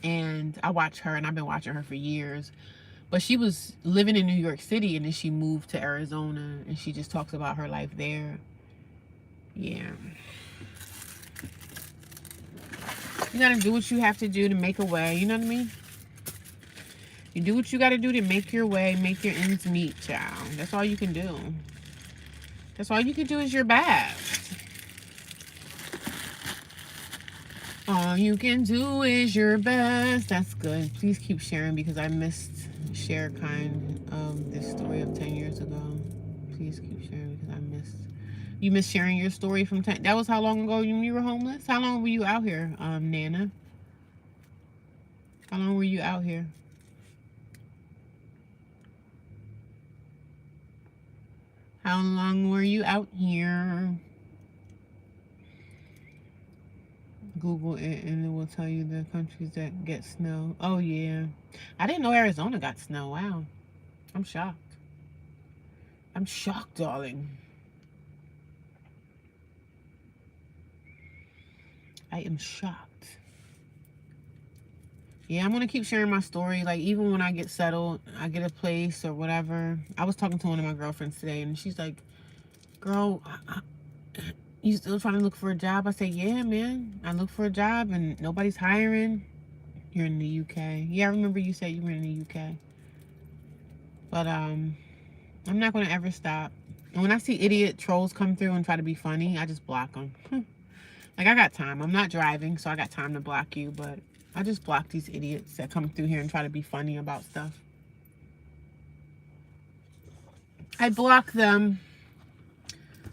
And I watch her, and I've been watching her for years. But she was living in New York City, and then she moved to Arizona, and she just talks about her life there. Yeah. You gotta do what you have to do to make a way, you know what I mean? You do what you gotta do to make your way, make your ends meet, child. That's all you can do. That's all you can do is your best. All you can do is your best. That's good. Please keep sharing because I missed share kind of this story of 10 years ago. Please keep sharing because I missed. You missed sharing your story from 10. That was how long ago you were homeless? How long were you out here, Nana? How long were you out here? How long were you out here? Google it and it will tell you the countries that get snow. Oh, yeah. I didn't know Arizona got snow. Wow. I'm shocked. I'm shocked, darling. I am shocked. Yeah, I'm going to keep sharing my story. Like, even when I get settled, I get a place or whatever. I was talking to one of my girlfriends today, and she's like, girl, you still trying to look for a job? I say, yeah, man. I look for a job, and nobody's hiring. You're in the UK. Yeah, I remember you said you were in the UK. But, I'm not going to ever stop. And when I see idiot trolls come through and try to be funny, I just block them. Like, I got time. I'm not driving, so I got time to block you, but I just block these idiots that come through here and try to be funny about stuff. I block them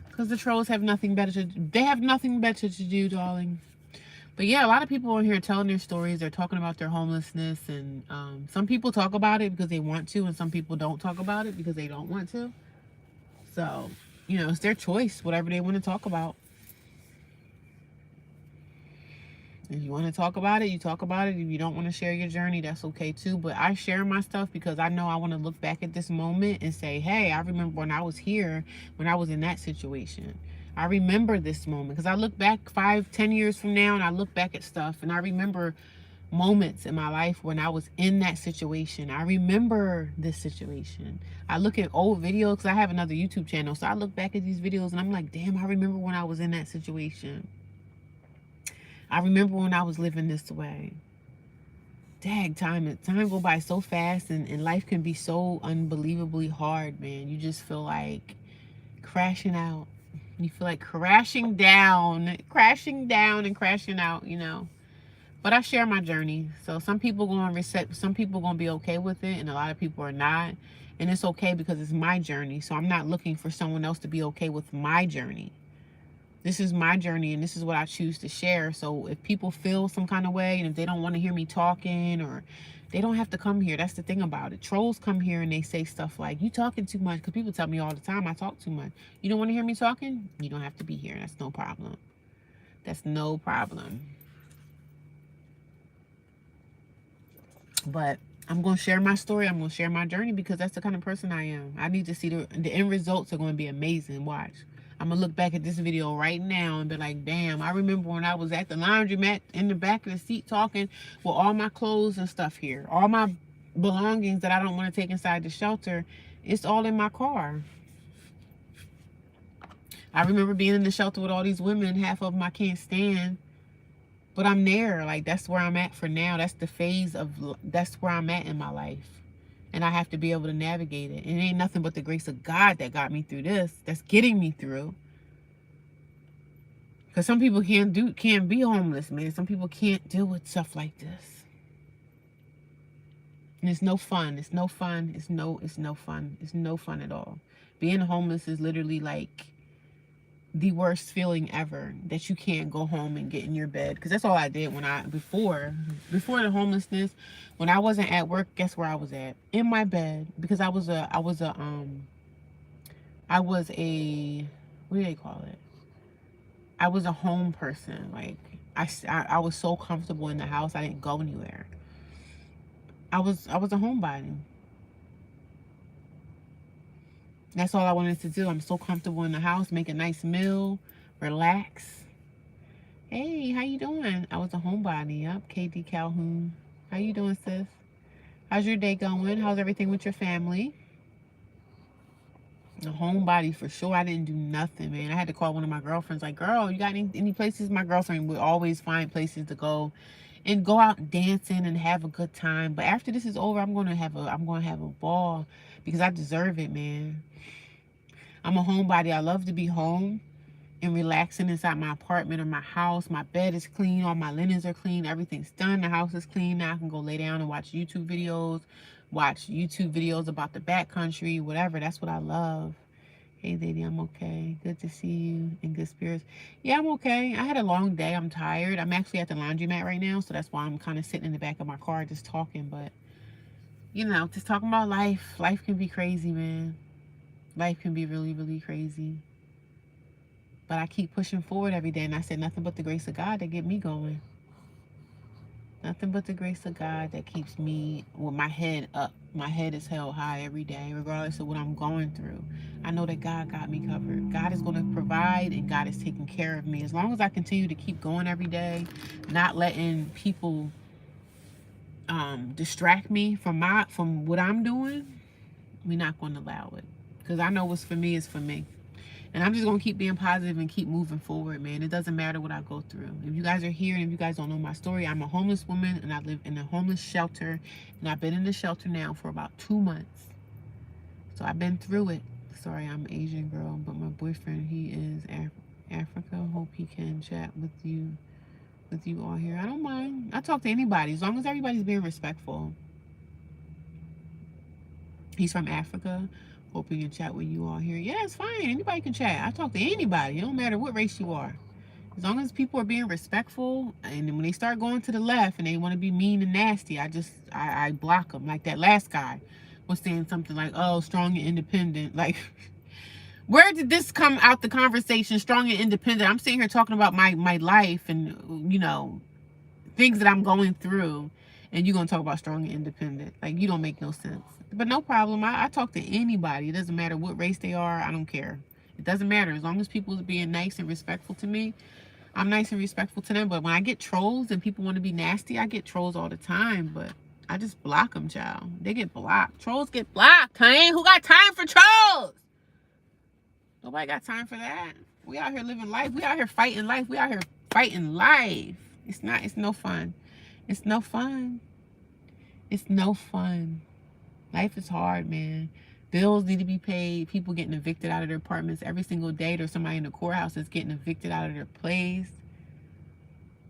because the trolls have nothing better to do. They have nothing better to do, darling. But yeah, a lot of people on here are telling their stories. They're talking about their homelessness, and some people talk about it because they want to, and some people don't talk about it because they don't want to. So, you know, it's their choice, whatever they want to talk about. If you want to talk about it, you talk about it. If you don't want to share your journey, that's okay too. But I share my stuff because I know I want to look back at this moment and say, hey, I remember when I was here, when I was in that situation. I remember this moment because I look back 5-10 years from now and I look back at stuff and I remember moments in my life when I was in that situation. I remember this situation. I look at old videos because I have another YouTube channel. So I look back at these videos and I'm like, damn, I remember when I was in that situation. I remember when I was living this way. Dang, time go by so fast, and life can be so unbelievably hard, man. You just feel like crashing out. You feel like crashing down and crashing out, you know. But I share my journey. So some people some people gonna be okay with it, and a lot of people are not. And it's okay because it's my journey. So I'm not looking for someone else to be okay with my journey. This is my journey and this is what I choose to share. So if people feel some kind of way and if they don't want to hear me talking, or they don't have to come here. That's the thing about it. Trolls come here and they say stuff like, you talking too much. Because people tell me all the time I talk too much. You don't want to hear me talking? You don't have to be here. That's no problem. That's no problem. But I'm going to share my story. I'm going to share my journey because that's the kind of person I am. I need to see the end results are going to be amazing. Watch. I'm going to look back at this video right now and be like, damn, I remember when I was at the laundromat in the back of the seat talking with all my clothes and stuff here. All my belongings that I don't want to take inside the shelter. It's all in my car. I remember being in the shelter with all these women. Half of them I can't stand. But I'm there. Like, that's where I'm at for now. That's the phase of, that's where I'm at in my life. And I have to be able to navigate it. And it ain't nothing but the grace of God that got me through this. That's getting me through. Because some people can't be homeless, man. Some people can't deal with stuff like this. And it's no fun. It's no fun. It's no fun. It's no fun at all. Being homeless is literally like the worst feeling ever, that you can't go home and get in your bed. Because that's all I did when before the homelessness, when I wasn't at work, guess where I was at? In my bed. Because I was a what do they call it? I was a home person. Like, I was so comfortable in the house, I didn't go anywhere. I was a homebody. That's all I wanted to do. I'm so comfortable in the house, make a nice meal, relax. Hey, how you doing? I was a homebody. Yep, KD Calhoun. How you doing, sis? How's your day going? How's everything with your family? A homebody for sure. I didn't do nothing, man. I had to call one of my girlfriends, like, girl, you got any places? My girlfriend would always find places to go and go out dancing and have a good time. But after this is over, I'm gonna have a ball because I deserve it, man. I'm a homebody. I love to be home and relaxing inside my apartment or my house. My bed is clean, all my linens are clean, everything's done, the house is clean. Now I can go lay down and watch YouTube videos about the backcountry, whatever. That's what I love. Hey lady, I'm okay. Good to see you in good spirits. Yeah, I'm okay. I had a long day. I'm tired. I'm actually at the laundromat right now, so that's why I'm kind of sitting in the back of my car just talking. But you know, just talking about life. Life can be crazy, man. Life can be really, really crazy. But I keep pushing forward every day, and I said nothing but the grace of God that get me going. Nothing but the grace of God that keeps me with my head up. My head is held high every day, regardless of what I'm going through. I know that God got me covered. God is going to provide, and God is taking care of me. As long as I continue to keep going every day, not letting people distract me from what I'm doing, we're not going to allow it. Because I know what's for me is for me. And I'm just going to keep being positive and keep moving forward, man. It doesn't matter what I go through. If you guys are here and if you guys don't know my story, I'm a homeless woman and I live in a homeless shelter. And I've been in the shelter now for about 2 months. So I've been through it. Sorry, I'm an Asian girl, but my boyfriend, he is Africa. Hope he can chat with you all here. I don't mind. I talk to anybody as long as everybody's being respectful. He's from Africa. Hope we can chat with you all here. Yeah, it's fine. Anybody can chat. I talk to anybody. It don't matter what race you are. As long as people are being respectful, and then when they start going to the left and they want to be mean and nasty, I block them. Like that last guy was saying something like, oh, strong and independent. Like, where did this come out, the conversation, strong and independent? I'm sitting here talking about my life and, you know, things that I'm going through. And you're going to talk about strong and independent. Like, you don't make no sense. But no problem. I talk to anybody. It doesn't matter what race they are. I don't care. It doesn't matter. As long as people are being nice and respectful to me, I'm nice and respectful to them. But when I get trolls and people want to be nasty, I get trolls all the time. But I just block them, child. They get blocked. Trolls get blocked, honey. Who got time for trolls? Nobody got time for that. We out here living life. We out here fighting life. We out here fighting life. It's no fun. It's no fun. It's no fun. Life is hard, man. Bills need to be paid. People getting evicted out of their apartments every single day. There's somebody in the courthouse that's getting evicted out of their place.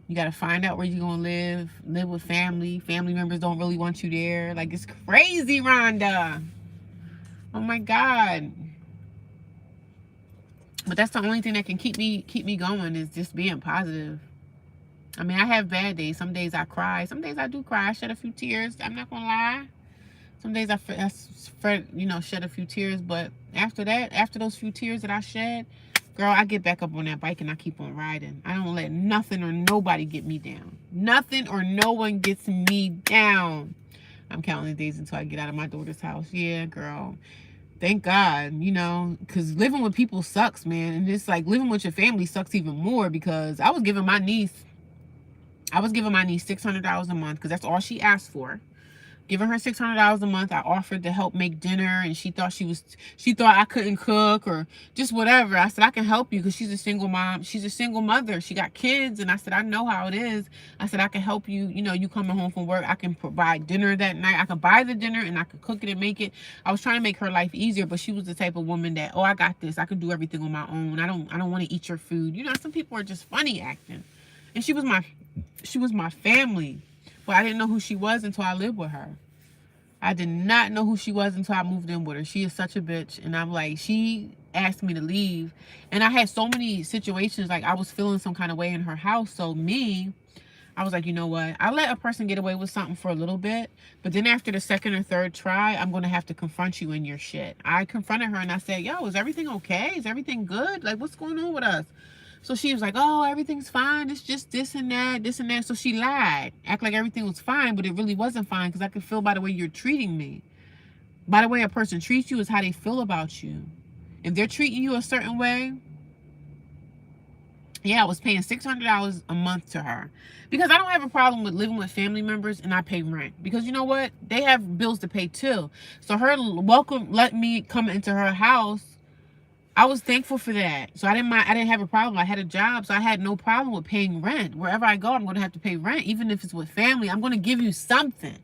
You got to find out where you're going to live with family. Family members don't really want you there. Like, it's crazy, Rhonda. Oh my God. But that's the only thing that can keep me going is just being positive. I mean, I have bad days. Some days I cry. Some days I do cry. I shed a few tears. I'm not going to lie. Some days I shed a few tears. But after that, after those few tears that I shed, girl, I get back up on that bike and I keep on riding. I don't let nothing or nobody get me down. Nothing or no one gets me down. I'm counting the days until I get out of my daughter's house. Yeah, girl. Thank God, you know, because living with people sucks, man. And it's like living with your family sucks even more because I was giving my niece $600 a month because that's all she asked for. Giving her $600 a month. I offered to help make dinner and she thought I couldn't cook or just whatever. I said, I can help you because she's a single mom. She's a single mother. She got kids. And I said, I know how it is. I said, I can help you. You know, you coming home from work. I can provide dinner that night. I can buy the dinner and I can cook it and make it. I was trying to make her life easier, but she was the type of woman that, oh, I got this. I can do everything on my own. I don't want to eat your food. You know, some people are just funny acting. And she was my family. But I didn't know who she was until I lived with her. I did not know who she was until I moved in with her. She is such a bitch. And I'm like, she asked me to leave. And I had so many situations, like I was feeling some kind of way in her house. So I was like, you know what? I let a person get away with something for a little bit. But then after the second or third try, I'm going to have to confront you in your shit. I confronted her and I said, yo, is everything okay? Is everything good? Like, what's going on with us? So she was like, oh, everything's fine. It's just this and that, this and that. So she lied. Act like everything was fine, but it really wasn't fine because I could feel by the way you're treating me. By the way a person treats you is how they feel about you. If they're treating you a certain way, yeah, I was paying $600 a month to her. Because I don't have a problem with living with family members and I pay rent. Because you know what? They have bills to pay too. So her let me come into her house. I was thankful for that. So I didn't have a problem. I had a job, so I had no problem with paying rent. Wherever I go, I'm going to have to pay rent. Even if it's with family, I'm going to give you something.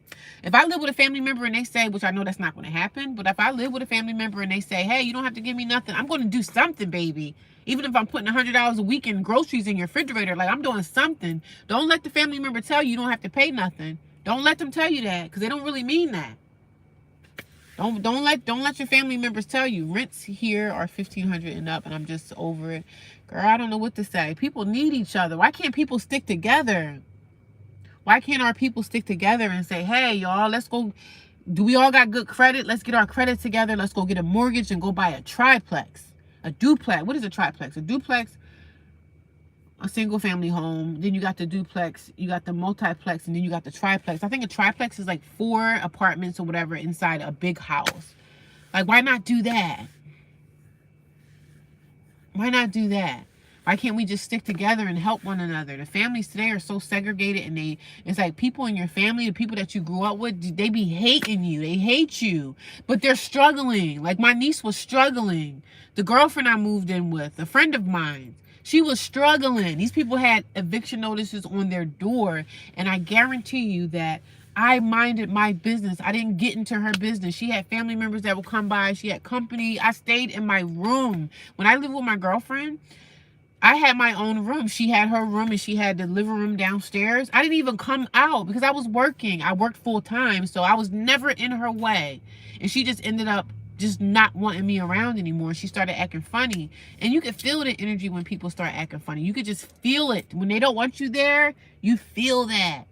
If I live with a family member and they say, which I know that's not going to happen, but if I live with a family member and they say, hey, you don't have to give me nothing, I'm going to do something, baby. Even if I'm putting $100 a week in groceries in your refrigerator, like I'm doing something. Don't let the family member tell you don't have to pay nothing. Don't let them tell you that, because they don't really mean that. Don't let your family members tell you rents here are $1,500 and up, and I'm just over it. Girl, I don't know what to say. People need each other. Why can't people stick together? Why can't our people stick together and say, hey, y'all, let's go. Do we all got good credit? Let's get our credit together. Let's go get a mortgage and go buy a triplex, a duplex. What is a triplex? A duplex, a single family home. Then you got the duplex, you got the multiplex, and then you got the triplex. I think a triplex is like 4 apartments or whatever inside a big house. Like, why not do that? Why not do that? Why can't we just stick together and help one another? The families today are so segregated, and it's like people in your family, the people that you grew up with, they be hating you. They hate you, but they're struggling. Like my niece was struggling. The girlfriend I moved in with, a friend of mine, she was struggling. These people had eviction notices on their door, and I guarantee you that I minded my business. I didn't get into her business. She had family members that would come by. She had company. I stayed in my room. When I lived with my girlfriend, I had my own room. She had her room, and she had the living room downstairs. I didn't even come out because I was working. I worked full time, so I was never in her way. And she just ended up just not wanting me around anymore. She started acting funny. And you can feel the energy when people start acting funny. You could just feel it. When they don't want you there, you feel that.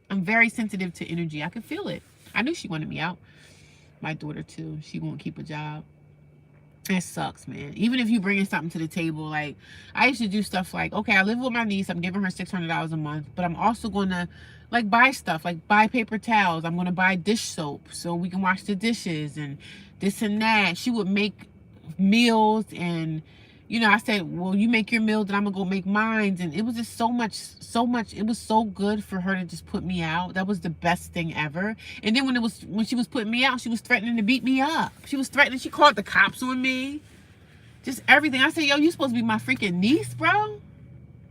I'm very sensitive to energy. I could feel it. I knew she wanted me out. My daughter too. She won't keep a job. It sucks, man. Even if you bringing something to the table, like I used to do stuff like, okay, I live with my niece. I'm giving her $600 a month, but I'm also going to like buy stuff, like buy paper towels. I'm going to buy dish soap so we can wash the dishes and this and that. She would make meals, and you know, I said, well, you make your meal, then I'm gonna go make mine. And it was just so much. It was so good for her to just put me out. That was the best thing ever. And then when she was putting me out, she was threatening to beat me up. She was threatening. She called the cops on me. Just everything. I said, yo, you supposed to be my freaking niece, bro.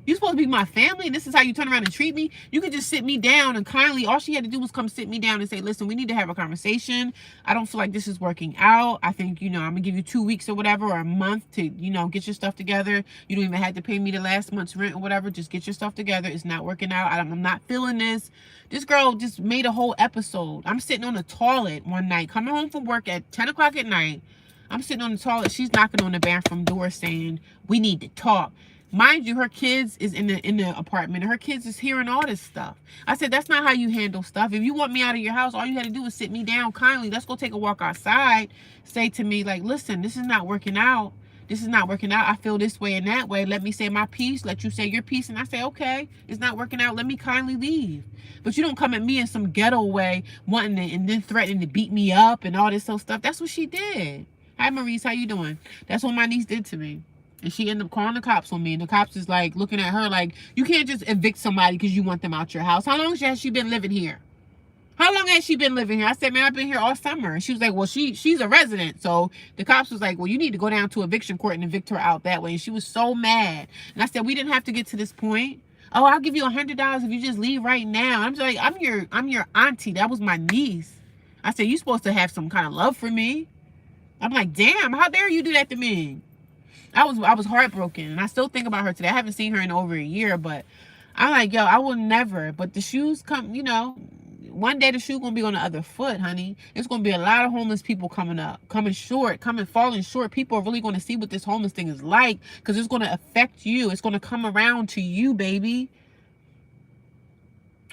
You supposed to be my family, and this is how you turn around and treat me? You could just sit me down and kindly, all she had to do was come sit me down and say, listen, we need to have a conversation. I don't feel like this is working out. I think, you know, I'm going to give you 2 weeks or whatever, or a month to, you know, get your stuff together. You don't even have to pay me the last month's rent or whatever. Just get your stuff together. It's not working out. I'm not feeling this. This girl just made a whole episode. I'm sitting on the toilet one night, coming home from work at 10 o'clock at night. I'm sitting on the toilet. She's knocking on the bathroom door saying, we need to talk. Mind you, her kids is in the apartment, and her kids is hearing all this stuff. I said, that's not how you handle stuff. If you want me out of your house, all you had to do is sit me down kindly. Let's go take a walk outside. Say to me, like, listen, this is not working out. This is not working out. I feel this way and that way. Let me say my piece. Let you say your piece. And I say, okay, it's not working out. Let me kindly leave. But you don't come at me in some ghetto way, wanting to, and then threatening to beat me up and all this whole stuff. That's what she did. Hi, Maurice. How you doing? That's what my niece did to me. And she ended up calling the cops on me. And the cops is like looking at her like, you can't just evict somebody because you want them out your house. How long has she been living here? How long has she been living here? I said, man, I've been here all summer. And she was like, well, she's a resident. So the cops was like, well, you need to go down to eviction court and evict her out that way. And she was so mad. And I said, we didn't have to get to this point. Oh, I'll give you $100 if you just leave right now. I'm just like, I'm your auntie. That was my niece. I said, you're supposed to have some kind of love for me. I'm like, damn, how dare you do that to me? I was heartbroken, and I still think about her today. I haven't seen her in over a year, but I'm like, yo, I will never. But the shoes come, you know, one day the shoe gonna be on the other foot, honey. It's gonna be a lot of homeless people coming up, falling short. People are really gonna see what this homeless thing is like, because it's gonna affect you. It's gonna come around to you, baby.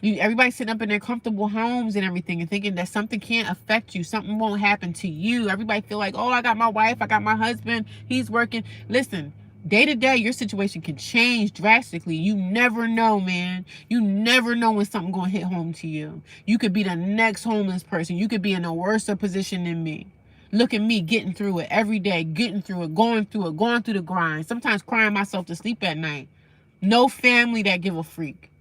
Everybody's sitting up in their comfortable homes and everything and thinking that something can't affect you. Something won't happen to you. Everybody feel like, oh, I got my wife. I got my husband. He's working. Listen, Day to day, your situation can change drastically. You never know, man. You never know when something gonna hit home to you. You could be the next homeless person. You could be in a worse position than me. Look at me getting through it every day, getting through it, going through the grind. Sometimes crying myself to sleep at night. No family that give a freak.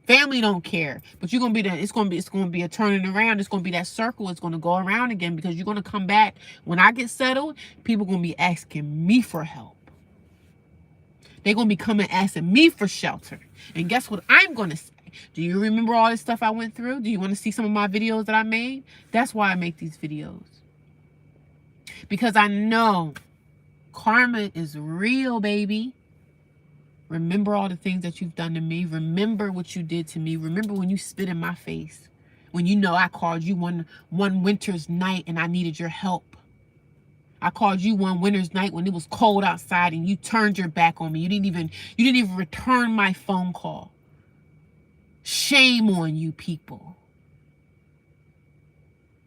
Family don't care, but you're gonna be that. It's gonna be a turning around. It's gonna be that circle. It's gonna go around again because you're gonna come back. When I get settled, people gonna be asking me for help. They're going to be coming asking me for shelter. And guess what I'm going to say? Do you remember all this stuff I went through? Do you want to see some of my videos that I made? That's why I make these videos. Because I know karma is real, baby. Remember all the things that you've done to me. Remember what you did to me. Remember when you spit in my face. When you know I called you one winter's night and I needed your help. I called you one winter's night when it was cold outside and you turned your back on me. You didn't even return my phone call. Shame on you people.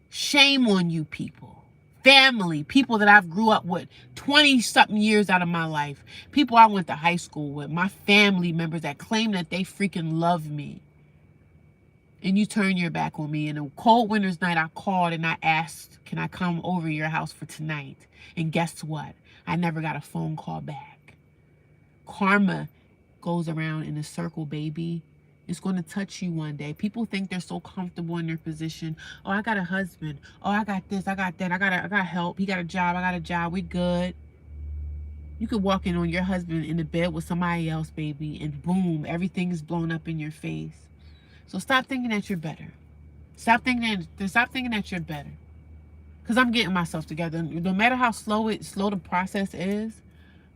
Shame on you people. Family, people that I've grew up with 20-something years out of my life. People I went to high school with. My family members that claim that they freaking love me. And you turn your back on me. And a cold winter's night, I called and I asked, can I come over your house for tonight? And guess what? I never got a phone call back. Karma goes around in a circle, baby. It's going to touch you one day. People think they're so comfortable in their position. Oh, I got a husband. Oh, I got this. I got that. I got help. He got a job. I got a job. We good. You could walk in on your husband in the bed with somebody else, baby, and boom, everything is blown up in your face. So stop thinking that you're better. Stop thinking that you're better. Because I'm getting myself together. No matter how slow the process is,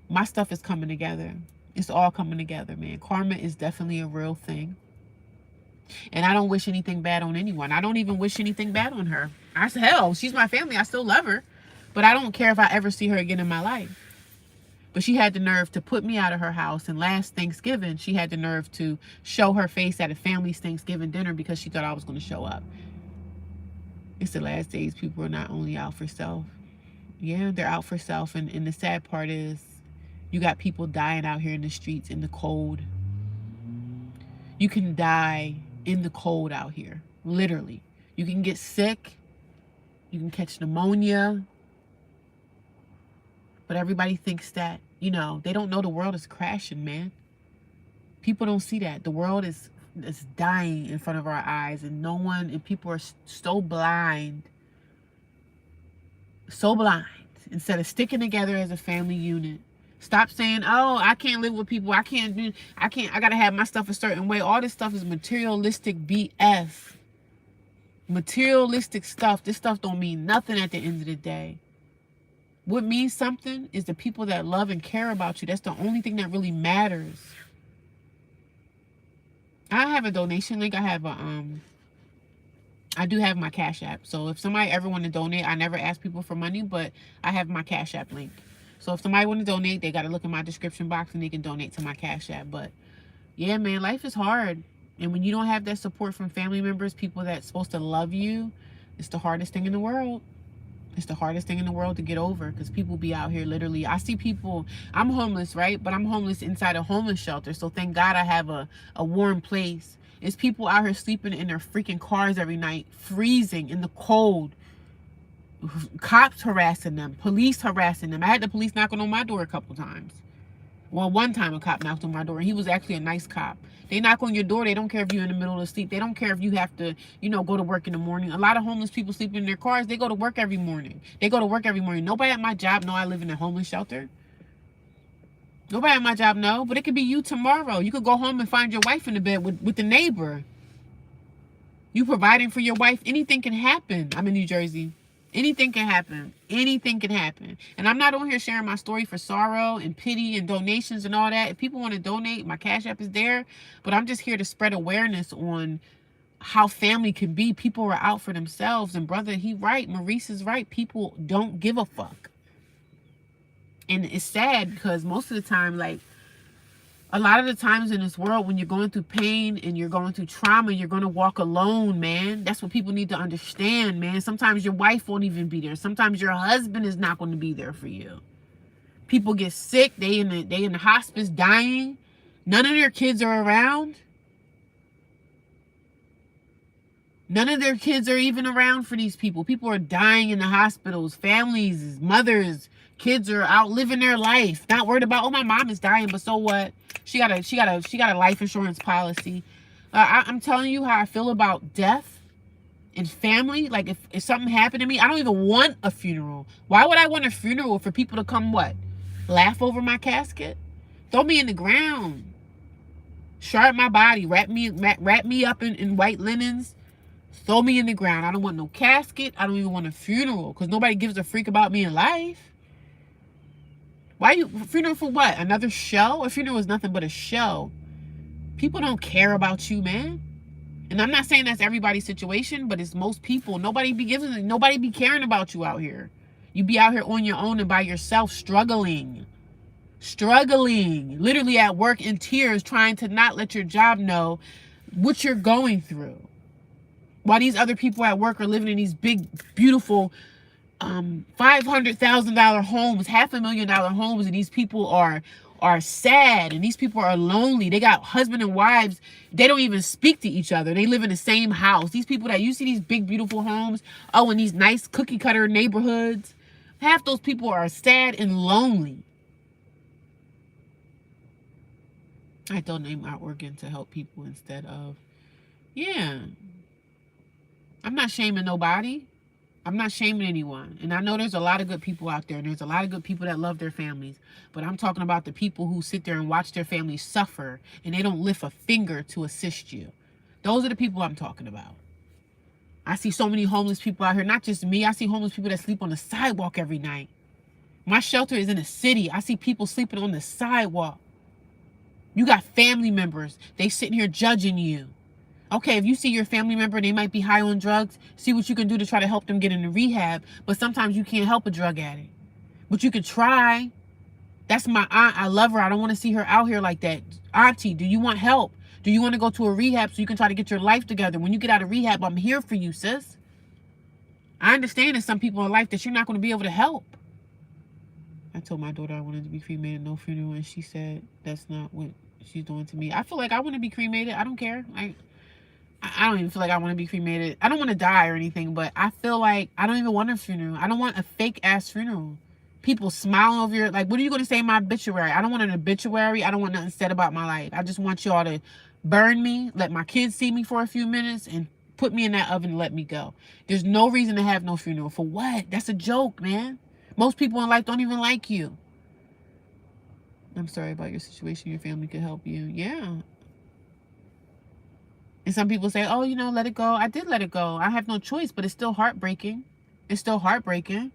my stuff is coming together. It's all coming together, man. Karma is definitely a real thing. And I don't wish anything bad on anyone. I don't even wish anything bad on her. Hell, she's my family. I still love her. But I don't care if I ever see her again in my life. But she had the nerve to put me out of her house. And last Thanksgiving, she had the nerve to show her face at a family's Thanksgiving dinner because she thought I was going to show up. It's the last days. People are not only out for self. Yeah, they're out for self. And the sad part is you got people dying out here in the streets in the cold. You can die in the cold out here. Literally. You can get sick. You can catch pneumonia. But everybody thinks that, you know, they don't know the world is crashing, man. People don't see that. The world is dying in front of our eyes, and people are so blind. So blind. Instead of sticking together as a family unit. Stop saying, oh, I can't live with people. I gotta have my stuff a certain way. All this stuff is materialistic BS. Materialistic stuff. This stuff don't mean nothing at the end of the day. What means something is the people that love and care about you. That's the only thing that really matters. I have a donation link. I do have my Cash App. So if somebody ever want to donate, I never ask people for money, but I have my Cash App link. So if somebody want to donate, they got to look in my description box and they can donate to my Cash App. But yeah, man, life is hard. And when you don't have that support from family members, people that's supposed to love you, it's the hardest thing in the world. It's the hardest thing in the world to get over because people be out here literally. I see people, I'm homeless, right? But I'm homeless inside a homeless shelter. So thank God I have a warm place. It's people out here sleeping in their freaking cars every night, freezing in the cold. Cops harassing them, police harassing them. I had the police knocking on my door a couple times. Well, one time a cop knocked on my door and he was actually a nice cop. They knock on your door. They don't care if you're in the middle of sleep. They don't care if you have to, go to work in the morning. A lot of homeless people sleep in their cars. They go to work every morning. Nobody at my job know I live in a homeless shelter. Nobody at my job know, but it could be you tomorrow. You could go home and find your wife in the bed with the neighbor. You providing for your wife. Anything can happen. I'm in New Jersey. Anything can happen. Anything can happen. And I'm not on here sharing my story for sorrow and pity and donations and all that. If people want to donate, my Cash App is there. But I'm just here to spread awareness on how family can be. People are out for themselves. And brother, he right. Maurice is right. People don't give a fuck. And it's sad because most of the time, a lot of the times in this world, when you're going through pain and you're going through trauma, you're going to walk alone, man. That's what people need to understand, man. Sometimes your wife won't even be there. Sometimes your husband is not going to be there for you. People get sick. They in the hospice dying. None of their kids are around. None of their kids are even around for these people. People are dying in the hospitals. Families, mothers, kids are out living their life. Not worried about, oh, my mom is dying, but so what? She got a life insurance policy. I'm telling you how I feel about death and family. Like if something happened to me, I don't even want a funeral. Why would I want a funeral for people to come what? Laugh over my casket? Throw me in the ground. Shard my body. Wrap me up in white linens. Throw me in the ground. I don't want no casket. I don't even want a funeral because nobody gives a freak about me in life. Why you funeral for what? Another show? A funeral is nothing but a show. People don't care about you, man. And I'm not saying that's everybody's situation, but it's most people. Nobody be caring about you out here. You be out here on your own and by yourself, struggling, literally at work in tears, trying to not let your job know what you're going through. While these other people at work are living in these big, beautiful $500,000 homes, $500,000 homes, and these people are sad, and these people are lonely. They got husband and wives. They don't even speak to each other. They live in the same house. These people that you see these big, beautiful homes, in these nice cookie cutter neighborhoods, half those people are sad and lonely. I donate my organ to help people instead of, yeah. I'm not shaming nobody. I'm not shaming anyone. And I know there's a lot of good people out there, and there's a lot of good people that love their families. But I'm talking about the people who sit there and watch their families suffer, and they don't lift a finger to assist you. Those are the people I'm talking about. I see so many homeless people out here, not just me. I see homeless people that sleep on the sidewalk every night. My shelter is in a city. I see people sleeping on the sidewalk. You got family members. They sitting here judging you. Okay, if you see your family member and they might be high on drugs, see what you can do to try to help them get into rehab. But sometimes you can't help a drug addict. But you can try. That's my aunt. I love her. I don't want to see her out here like that. Auntie, do you want help? Do you want to go to a rehab so you can try to get your life together? When you get out of rehab, I'm here for you, sis. I understand there's some people in life that you're not going to be able to help. I told my daughter I wanted to be cremated, no funeral, and she said that's not what she's doing to me. I feel like I want to be cremated. I don't care. I don't even feel like I want to be cremated. I don't want to die or anything, but I feel like I don't even want a funeral. I don't want a fake ass funeral. People smiling over your, like, what are you going to say in my obituary? I don't want an obituary. I don't want nothing said about my life. I just want y'all to burn me, let my kids see me for a few minutes, and put me in that oven and let me go. There's no reason to have no funeral. For what? That's a joke, man. Most people in life don't even like you. I'm sorry about your situation. Your family could help you. Yeah. And some people say, oh, let it go. I did let it go. I have no choice, but it's still heartbreaking. It's still heartbreaking.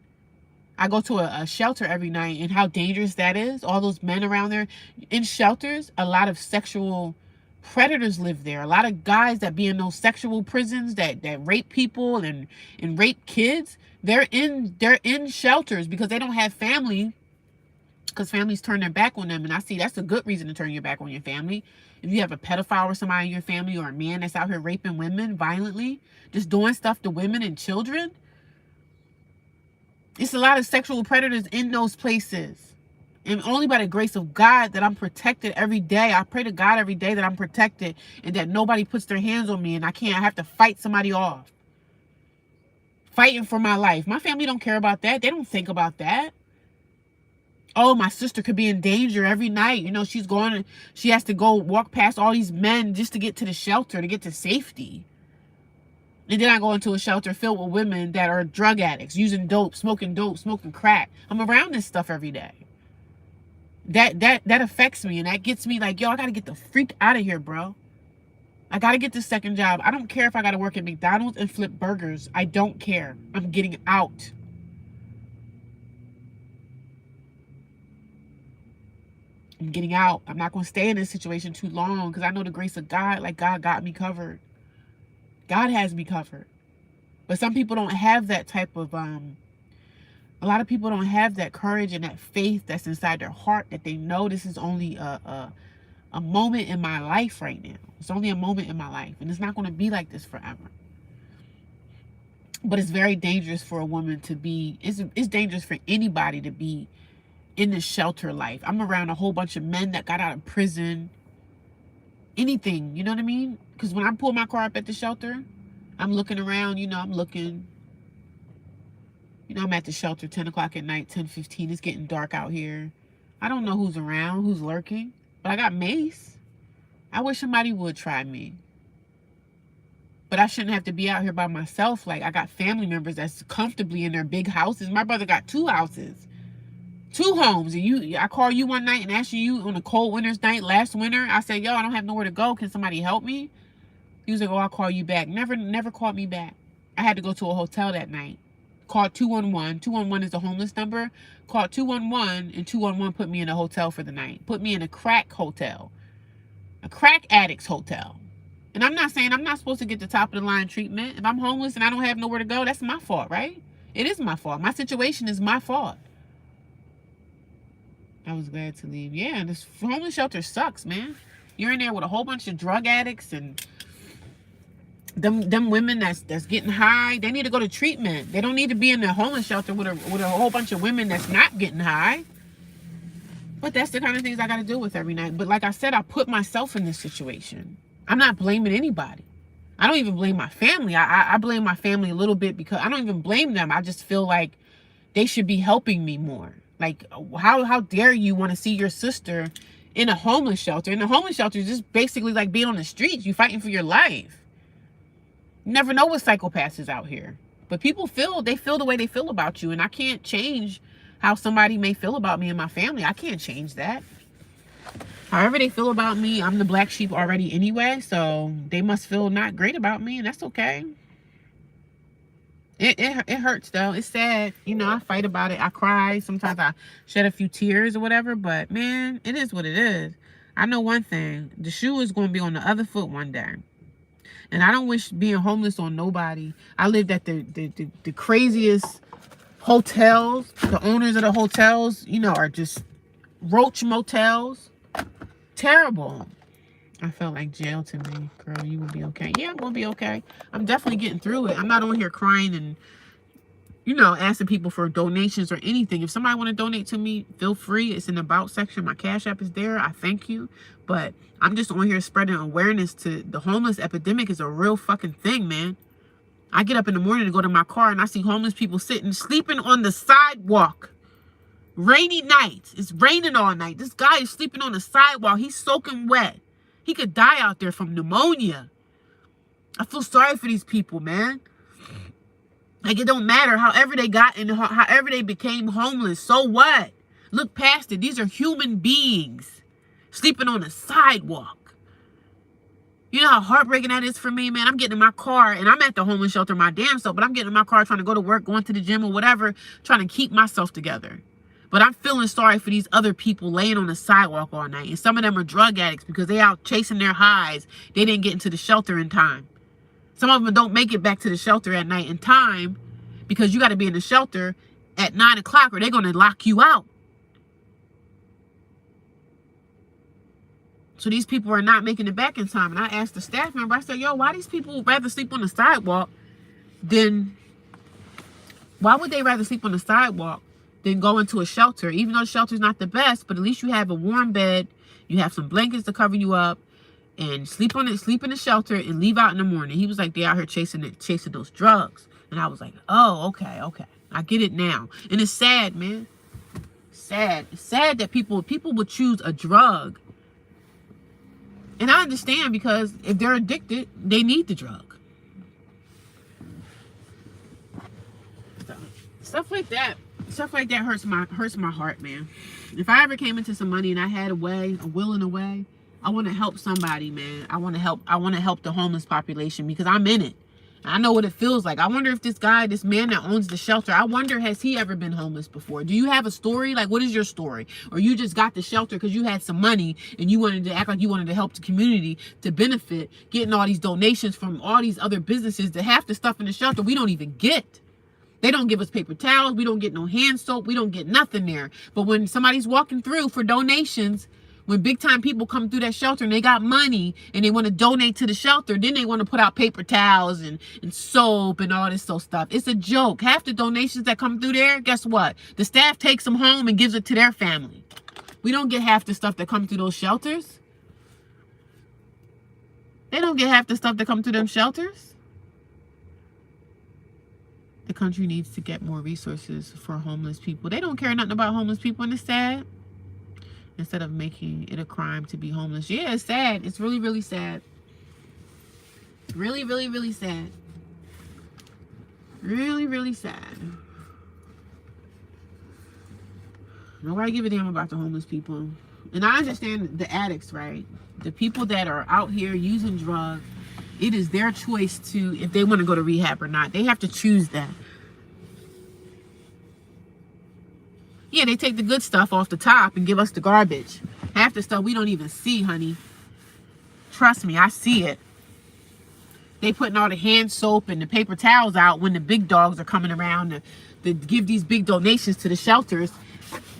I go to a shelter every night, and how dangerous that is. All those men around there. In shelters, a lot of sexual predators live there. A lot of guys that be in those sexual prisons that rape people and rape kids. They're in shelters because they don't have family. Because families turn their back on them. And I see that's a good reason to turn your back on your family. If you have a pedophile or somebody in your family, or a man that's out here raping women violently, just doing stuff to women and children. It's a lot of sexual predators in those places. And only by the grace of God that I'm protected every day. I pray to God every day that I'm protected and that nobody puts their hands on me and I have to fight somebody off. Fighting for my life. My family don't care about that. They don't think about that. Oh, my sister could be in danger every night. She has to go walk past all these men just to get to the shelter, to get to safety. And then I go into a shelter filled with women that are drug addicts, using dope, smoking crack. I'm around this stuff every day. That affects me, and that gets me like, yo, I got to get the freak out of here, bro. I got to get this second job. I don't care if I got to work at McDonald's and flip burgers. I don't care. I'm getting out. I'm getting out. I'm not going to stay in this situation too long because I know the grace of God. Like, God got me covered. God has me covered. But some people don't have that type of, a lot of people don't have that courage and that faith that's inside their heart, that they know this is only a moment in my life right now. It's only a moment in my life. And it's not going to be like this forever. But it's very dangerous for a woman to be, it's dangerous for anybody to be in the shelter life. I'm around a whole bunch of men that got out of prison. Anything, you know what I mean? Because when I pull my car up at the shelter, I'm looking around, I'm looking. I'm at the shelter 10 o'clock at night, 10:15. It's getting dark out here. I don't know who's around, who's lurking. But I got mace. I wish somebody would try me. But I shouldn't have to be out here by myself. Like, I got family members that's comfortably in their big houses. My brother got 2 houses. 2 homes. And I call you one night and ask you on a cold winter's night last winter. I said, yo, I don't have nowhere to go. Can somebody help me? He was like, oh, I'll call you back. Never called me back. I had to go to a hotel that night. Called 211. 211 is the homeless number. Called 211, and 211 put me in a hotel for the night. Put me in a crack hotel. A crack addict's hotel. And I'm not saying I'm not supposed to get the top of the line treatment. If I'm homeless and I don't have nowhere to go, that's my fault, right? It is my fault. My situation is my fault. I was glad to leave. Yeah, this homeless shelter sucks, man. You're in there with a whole bunch of drug addicts and them women that's getting high. They need to go to treatment. They don't need to be in the homeless shelter with a whole bunch of women that's not getting high. But that's the kind of things I got to deal with every night. But like I said, I put myself in this situation. I'm not blaming anybody. I don't even blame my family. I blame my family a little bit because I don't even blame them. I just feel like they should be helping me more. Like, how dare you want to see your sister in a homeless shelter? And a homeless shelter is just basically like being on the streets. You're fighting for your life. You never know what psychopaths is out here. But people feel the way they feel about you. And I can't change how somebody may feel about me and my family. I can't change that. However they feel about me, I'm the black sheep already anyway. So they must feel not great about me. And that's okay. It hurts though. It's sad. I fight about it. I cry. Sometimes I shed a few tears or whatever. But man, it is what it is. I know one thing. The shoe is going to be on the other foot one day. And I don't wish being homeless on nobody. I lived at the craziest hotels. The owners of the hotels, are just roach motels. Terrible. I felt like jail to me. Girl, you will be okay. Yeah, I'm going to be okay. I'm definitely getting through it. I'm not on here crying and, asking people for donations or anything. If somebody want to donate to me, feel free. It's in the About section. My Cash App is there. I thank you. But I'm just on here spreading awareness to the homeless epidemic is a real fucking thing, man. I get up in the morning to go to my car and I see homeless people sleeping on the sidewalk. Rainy nights. It's raining all night. This guy is sleeping on the sidewalk. He's soaking wet. He could die out there from pneumonia. I feel sorry for these people, man. Like, it don't matter. However they became homeless. So what? Look past it. These are human beings sleeping on a sidewalk. You know how heartbreaking that is for me, man? I'm getting in my car, and I'm at the homeless shelter my damn self, but I'm getting in my car trying to go to work, going to the gym or whatever, trying to keep myself together. But I'm feeling sorry for these other people laying on the sidewalk all night. And some of them are drug addicts because they out chasing their highs. They didn't get into the shelter in time. Some of them don't make it back to the shelter at night in time because you got to be in the shelter at 9 o'clock or they're going to lock you out. So these people are not making it back in time. And I asked the staff member, I said, yo, why these people rather sleep on the sidewalk than, why would they rather sleep on the sidewalk than go into a shelter? Even though the shelter is not the best, but at least you have a warm bed, you have some blankets to cover you up, and sleep in the shelter and leave out in the morning. He was like, they out here chasing those drugs. And I was like, oh, okay. I get it now. And it's sad, man. Sad. It's sad that people would choose a drug. And I understand because if they're addicted, they need the drug. So, stuff like that hurts my heart, man. If I ever came into some money and I had a will and a way, I want to help somebody, man. I want to help the homeless population because I'm in it. I know what it feels like. I wonder if this man that owns the shelter, I wonder, has he ever been homeless before? Do you have a story? Like, what is your story? Or you just got the shelter because you had some money and you wanted to act like you wanted to help the community to benefit, getting all these donations from all these other businesses that half the stuff in the shelter we don't even get. They don't give us paper towels. We don't get no hand soap. We don't get nothing there. But when somebody's walking through for donations, When big time people come through that shelter and they got money and they want to donate to the shelter, then they want to put out paper towels and soap and all this stuff. It's a joke. Half the donations that come through there, guess what? The staff takes them home and gives it to their family. We don't get half the stuff that come through those shelters. They don't get half the stuff that come through them shelters. The country needs to get more resources for homeless people. They don't care nothing about homeless people, and it's sad. Instead of making it a crime to be homeless. Yeah, it's sad. It's really, really sad. Really, really, really sad. Really, really sad. Nobody give a damn about the homeless people. And I understand the addicts, right? The people that are out here using drugs, it is their choice to, if they want to go to rehab or not. They have to choose that. Yeah, they take the good stuff off the top and give us the garbage. Half the stuff we don't even see, honey. Trust me, I see it. They putting all the hand soap and the paper towels out when the big dogs are coming around to give these big donations to the shelters.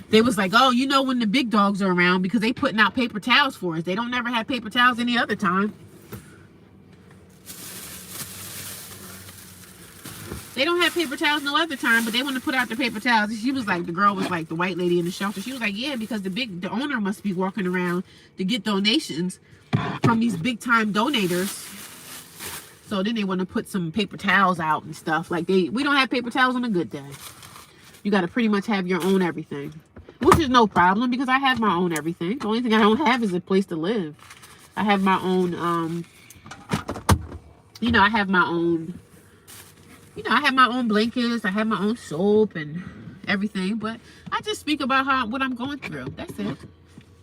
They was like, oh, you know when the big dogs are around because they putting out paper towels for us. They don't never have paper towels any other time. They don't have paper towels no other time, but they want to put out the paper towels. She was like, the girl was like, the white lady in the shelter. She was like, yeah, because the owner must be walking around to get donations from these big time donators. So then they want to put some paper towels out and stuff. Like we don't have paper towels on a good day. You got to pretty much have your own everything, which is no problem because I have my own everything. The only thing I don't have is a place to live. I have my own, I have my own. I have my own blankets, I have my own soap and everything, but I just speak about what I'm going through. That's it.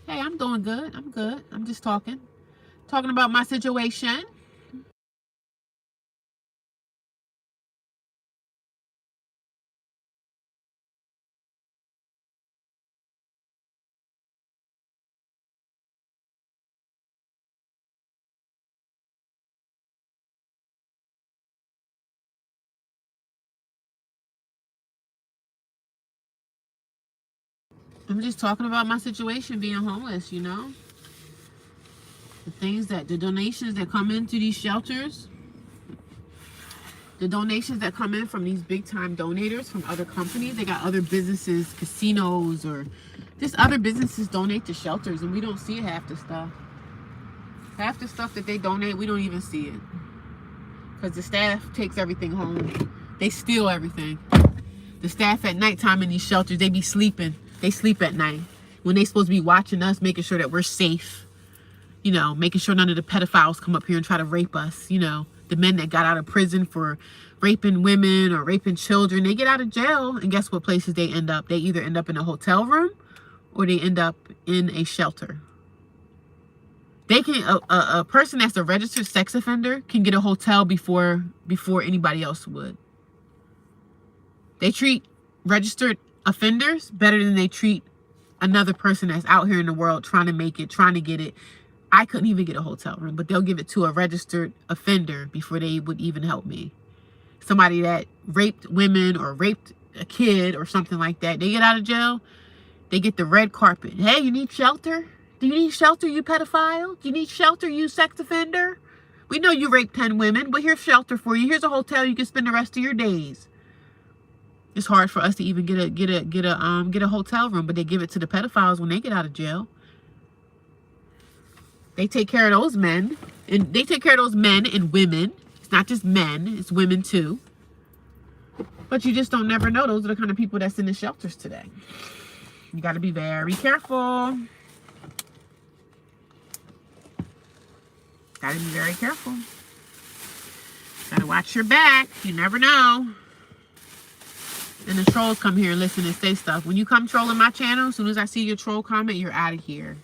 Hey, I'm doing good. I'm good. I'm just talking about my situation. I'm just talking about my situation being homeless, The donations that come into these shelters, the donations that come in from these big time donators from other companies, they got other businesses, casinos, or just other businesses donate to shelters, and we don't see half the stuff. Half the stuff that they donate, we don't even see it. Because the staff takes everything home. They steal everything. The staff at nighttime in these shelters, they be sleeping. They sleep at night when they supposed to be watching us, making sure that we're safe. Making sure none of the pedophiles come up here and try to rape us. The men that got out of prison for raping women or raping children, they get out of jail. And guess what places they end up? They either end up in a hotel room or they end up in a shelter. They can a person that's a registered sex offender can get a hotel before anybody else would. They treat registered offenders better than they treat another person that's out here in the world trying to make it, trying to get it. I couldn't even get a hotel room, but they'll give it to a registered offender before they would even help me. Somebody that raped women or raped a kid or something like that, they get out of jail, they get the red carpet. Hey, you need shelter? Do you need shelter, you pedophile? Do you need shelter, you sex offender? We know you raped 10 women, but here's shelter for you. Here's a hotel you can spend the rest of your days. It's hard for us to even get a hotel room, but they give it to the pedophiles when they get out of jail. They take care of those men, and they take care of those men and women. It's not just men, it's women too. But you just don't never know. Those are the kind of people that's in the shelters today. You got to be very careful. Got to be very careful. Got to watch your back. You never know. And the trolls come here and listen and say stuff. When you come trolling my channel, as soon as I see your troll comment, you're out of here.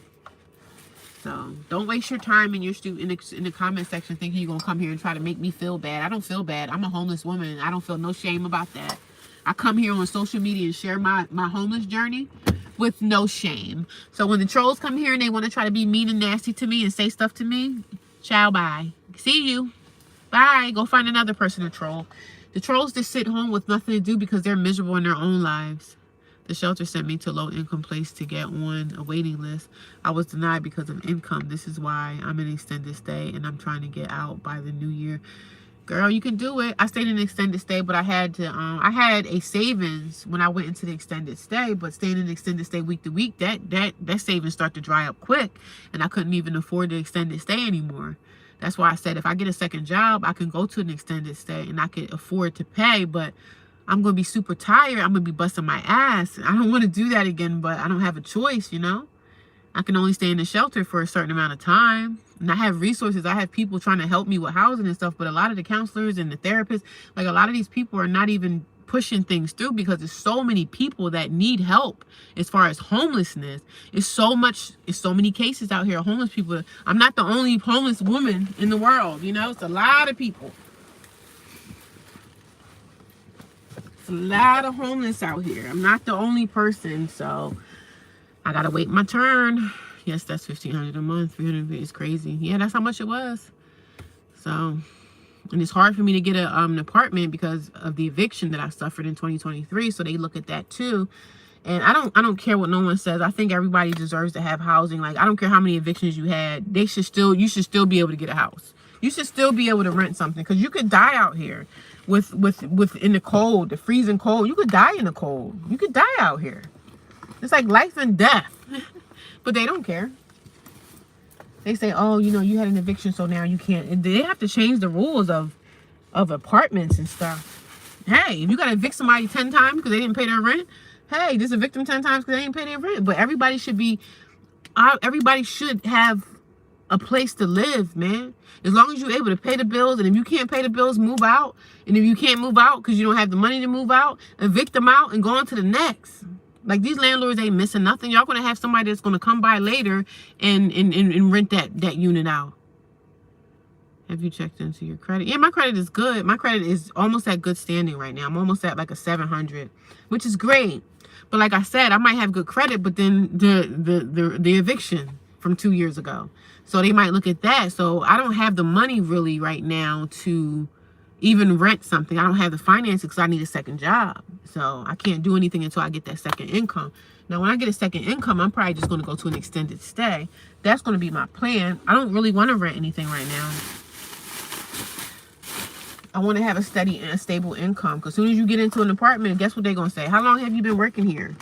So don't waste your time in the comment section thinking you're going to come here and try to make me feel bad. I don't feel bad. I'm a homeless woman, and I don't feel no shame about that. I come here on social media and share my homeless journey with no shame. So when the trolls come here and they want to try to be mean and nasty to me and say stuff to me, ciao, bye. See you. Bye. Go find another person to troll. The trolls just sit home with nothing to do because they're miserable in their own lives. The shelter sent me to a low-income place to get on a waiting list. I was denied because of income. This is why I'm in extended stay, and I'm trying to get out by the new year. Girl, you can do it. I stayed in an extended stay, but I had to, I had a savings when I went into the extended stay, but staying in the extended stay week to week, that savings start to dry up quick, and I couldn't even afford the extended stay anymore. That's why I said if I get a second job, I can go to an extended stay and I can afford to pay, but I'm going to be super tired. I'm going to be busting my ass. I don't want to do that again, but I don't have a choice, you know? I can only stay in the shelter for a certain amount of time. And I have resources. I have people trying to help me with housing and stuff. But a lot of the counselors and the therapists, like a lot of these people are not even pushing things through because there's so many people that need help as far as homelessness. It's so many cases out here of homeless people. I'm not the only homeless woman in the world, you know? It's a lot of people. It's a lot of homeless out here. I'm not the only person, so I gotta wait my turn. Yes, that's $1,500 a month. $300 is crazy. Yeah, that's how much it was. So, and it's hard for me to get an apartment because of the eviction that I suffered in 2023. So they look at that too. And I don't care what no one says. I think everybody deserves to have housing. Like, I don't care how many evictions you had. You should still be able to get a house. You should still be able to rent something, because you could die out here with in the cold, the freezing cold. You could die in the cold. You could die out here. It's like life and death. But they don't care. They say, oh, you know, you had an eviction, so now you can't. And they have to change the rules of apartments and stuff. Hey, if you got to evict somebody 10 times because they didn't pay their rent, hey, just evict them 10 times because they didn't pay their rent. But everybody should have a place to live, man. As long as you're able to pay the bills, and if you can't pay the bills, move out. And if you can't move out because you don't have the money to move out, evict them out and go on to the next. Like, these landlords ain't missing nothing. Y'all gonna have somebody that's gonna come by later and rent that unit out. Have you checked into your credit? Yeah, my credit is good. My credit is almost at good standing right now. I'm almost at like a 700, which is great. But like I said, I might have good credit, but then the eviction from 2 years ago. So they might look at that. So I don't have the money really right now to even rent something. I don't have the finances because I need a second job. So I can't do anything until I get that second income. Now, when I get a second income, I'm probably just going to go to an extended stay. That's going to be my plan. I don't really want to rent anything right now. I want to have a steady and a stable income. Because as soon as you get into an apartment, guess what they're going to say? How long have you been working here?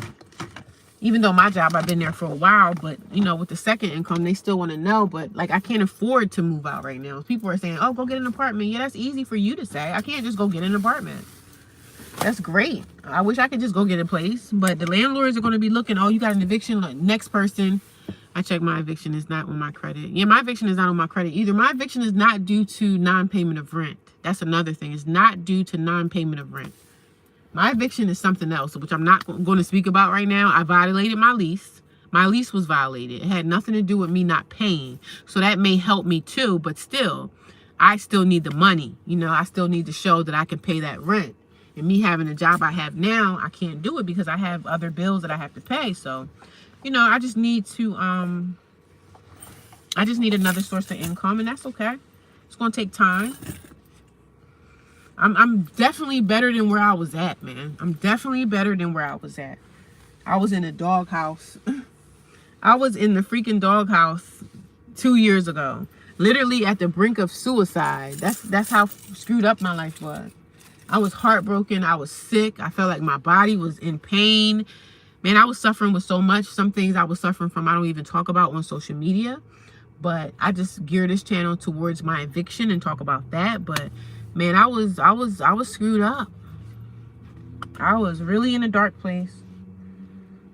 Even though my job, I've been there for a while, but, you know, with the second income, they still want to know. But, like, I can't afford to move out right now. People are saying, oh, go get an apartment. Yeah, that's easy for you to say. I can't just go get an apartment. That's great. I wish I could just go get a place. But the landlords are going to be looking, oh, you got an eviction. Like, next person. I checked, my eviction is not on my credit. Yeah, my eviction is not on my credit either. My eviction is not due to non-payment of rent. That's another thing. It's not due to non-payment of rent. My eviction is something else, which I'm not going to speak about right now. I violated my lease. My lease was violated. It had nothing to do with me not paying. So that may help me too, but still, I still need the money. You know, I still need to show that I can pay that rent. And me having a job I have now, I can't do it because I have other bills that I have to pay. So, you know, I just need another source of income, and that's okay. It's going to take time. I'm definitely better than where I was at, man. I'm definitely better than where I was at. I was in a doghouse. I was in the freaking doghouse 2 years ago. Literally at the brink of suicide. That's how screwed up my life was. I was heartbroken. I was sick. I felt like my body was in pain. Man, I was suffering with so much. Some things I was suffering from I don't even talk about on social media. But I just gear this channel towards my eviction and talk about that. But man, I was screwed up. I was really in a dark place.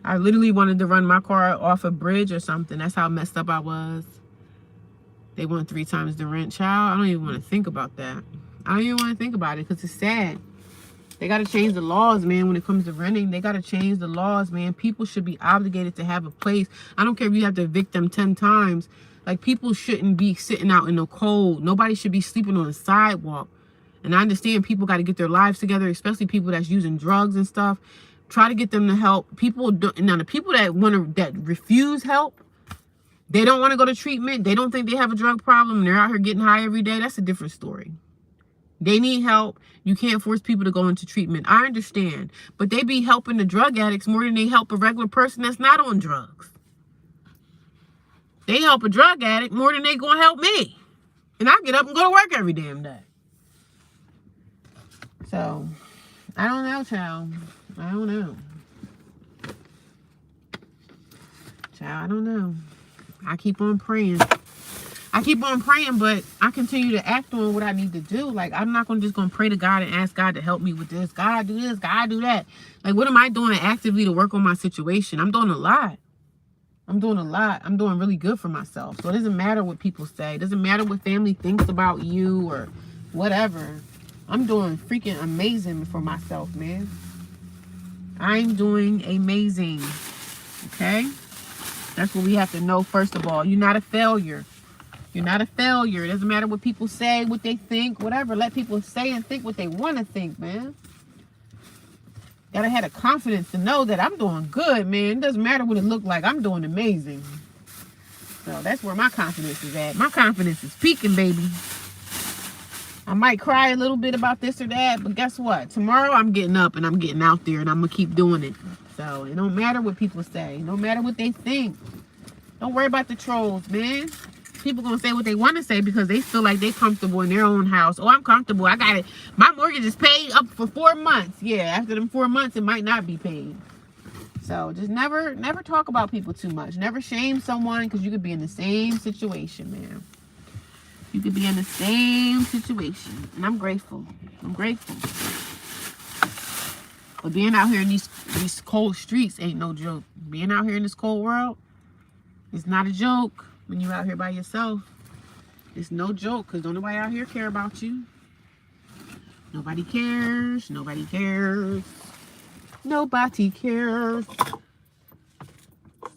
I literally wanted to run my car off a bridge or something. That's how messed up I was. They want 3 times the rent, child. I don't even want to think about that. I don't even want to think about it because it's sad. They got to change the laws, man, when it comes to renting. They got to change the laws, man. People should be obligated to have a place. I don't care if you have to evict them 10 times. Like, people shouldn't be sitting out in the cold. Nobody should be sleeping on the sidewalk. And I understand people got to get their lives together, especially people that's using drugs and stuff. Try to get them to help. People don't, now the people that refuse help, they don't want to go to treatment. They don't think they have a drug problem. And they're out here getting high every day. That's a different story. They need help. You can't force people to go into treatment. I understand. But they be helping the drug addicts more than they help a regular person that's not on drugs. They help a drug addict more than they gonna help me. And I get up and go to work every damn day. So, I don't know, child. I don't know. Child, I don't know. I keep on praying. But I continue to act on what I need to do. Like, I'm not just going to pray to God and ask God to help me with this. God, do this. God, do that. Like, what am I doing actively to work on my situation? I'm doing a lot. I'm doing really good for myself. So it doesn't matter what people say. It doesn't matter what family thinks about you or whatever. I'm doing freaking amazing for myself, man. I'm doing amazing. Okay? That's what we have to know, first of all. You're not a failure. You're not a failure. It doesn't matter what people say, what they think, whatever. Let people say and think what they want to think, man. Gotta have the confidence to know that I'm doing good, man. It doesn't matter what it looked like. I'm doing amazing. So that's where my confidence is at. My confidence is peaking, baby. I might cry a little bit about this or that, but guess what? Tomorrow I'm getting up and I'm getting out there and I'm gonna keep doing it. So it don't matter what people say. No matter what they think. Don't worry about the trolls, man. People gonna say what they want to say because they feel like they comfortable in their own house. Oh, I'm comfortable. I got it. My mortgage is paid up for 4 months. Yeah, after them 4 months, it might not be paid. So just never talk about people too much. Never shame someone because you could be in the same situation, man. You could be in the same situation. And I'm grateful. I'm grateful. But being out here in these cold streets ain't no joke. Being out here in this cold world is not a joke. When you're out here by yourself, it's no joke because don't nobody out here care about you. Nobody cares. Nobody cares. Nobody cares.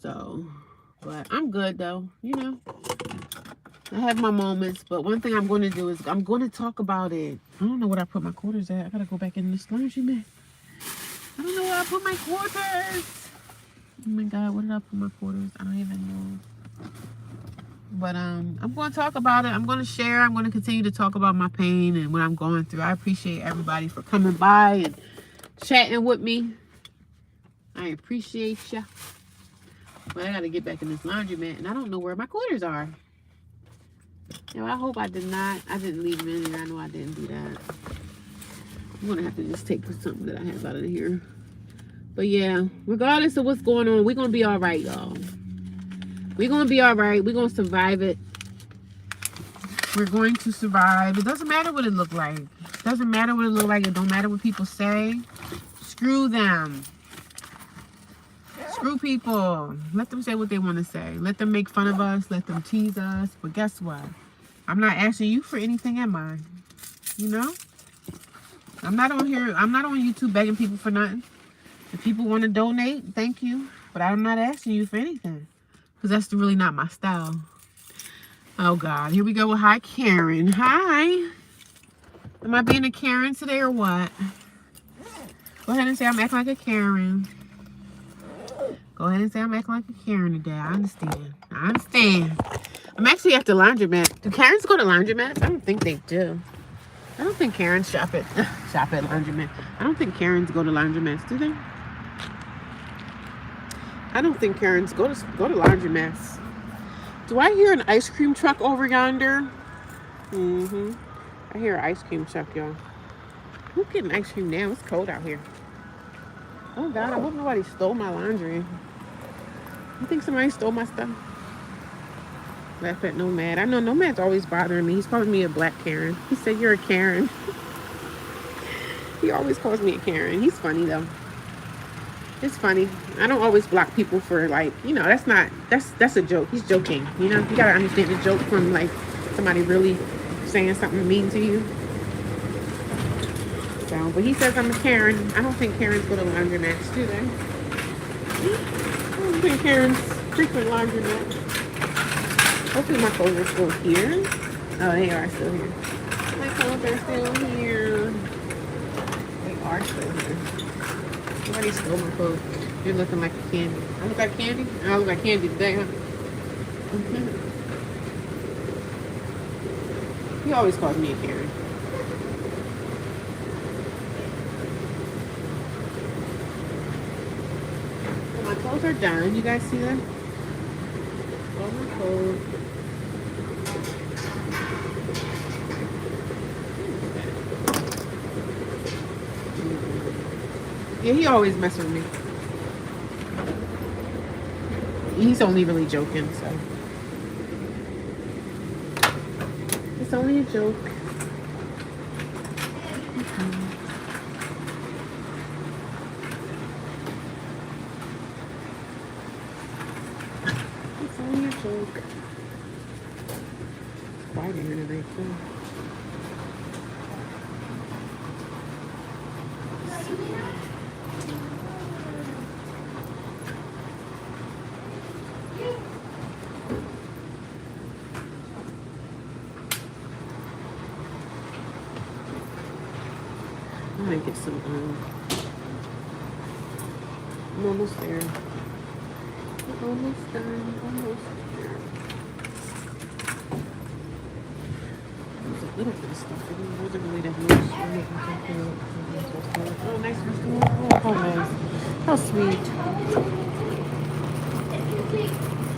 So, but I'm good though, you know. I have my moments, but one thing I'm going to do is I'm going to talk about it. I don't know where I put my quarters at. I got to go back in this laundromat. I don't know where I put my quarters. Oh my God, where did I put my quarters? I don't even know. But I'm going to talk about it. I'm going to share. I'm going to continue to talk about my pain and what I'm going through. I appreciate everybody for coming by and chatting with me. I appreciate ya. But I got to get back in this laundromat, and I don't know where my quarters are. You know, I hope I didn't leave them in there. I know I didn't do that. I'm going to have to just take something that I have out of here. But yeah, regardless of what's going on, we're going to be all right, y'all. We're going to be all right. We're going to survive it. We're going to survive. It doesn't matter what it look like. It doesn't matter what it look like. It don't matter what people say. Screw them. Screw people. Let them say what they want to say. Let them make fun of us. Let them tease us. But guess what? I'm not asking you for anything, am I? You know? I'm not on here. I'm not on YouTube begging people for nothing. If people want to donate, thank you. But I'm not asking you for anything. Because that's really not my style. Oh, God. Here we go with hi, Karen. Hi. Am I being a Karen today or what? Go ahead and say I'm acting like a Karen. Go ahead and say I'm acting like a Karen today. I understand. I understand. I'm actually at the laundromat. Do Karens go to laundromats? I don't think they do. I don't think Karens shop at laundromat. I don't think Karens go to laundromats, do they? I don't think Karens go to laundromats. Do I hear an ice cream truck over yonder? I hear an ice cream truck, y'all. Who's getting ice cream now? It's cold out here. Oh, God. I hope nobody stole my laundry. You think somebody stole my stuff? Laugh at Nomad. I know Nomad's always bothering me. He's calling me a black Karen. He said, you're a Karen. He always calls me a Karen. He's funny, though. It's funny. I don't always block people for, like, you know, that's a joke. He's joking. You know, you gotta understand the joke from, like, somebody really saying something mean to you. So, but he says I'm a Karen. I don't think Karens go to laundromats, do they? I don't think Karens frequent laundromats. Hopefully my clothes are still here. Oh, they are still here. My clothes are still here. They are still here. Somebody stole my clothes. You're looking like a candy. I look like candy? I look like candy today, huh? He always calls me a Karen. Those are done. You guys see them? All my clothes. Yeah, he always messing with me. He's only really joking, so it's only a joke. It's only a joke. It's quiet in here today too. I'm gonna get some. I'm almost there. I'm almost done. Almost there. There's a little bit of stuff. It wasn't really that much. I'm making something. Oh, nice restaurant. Oh, nice. How sweet.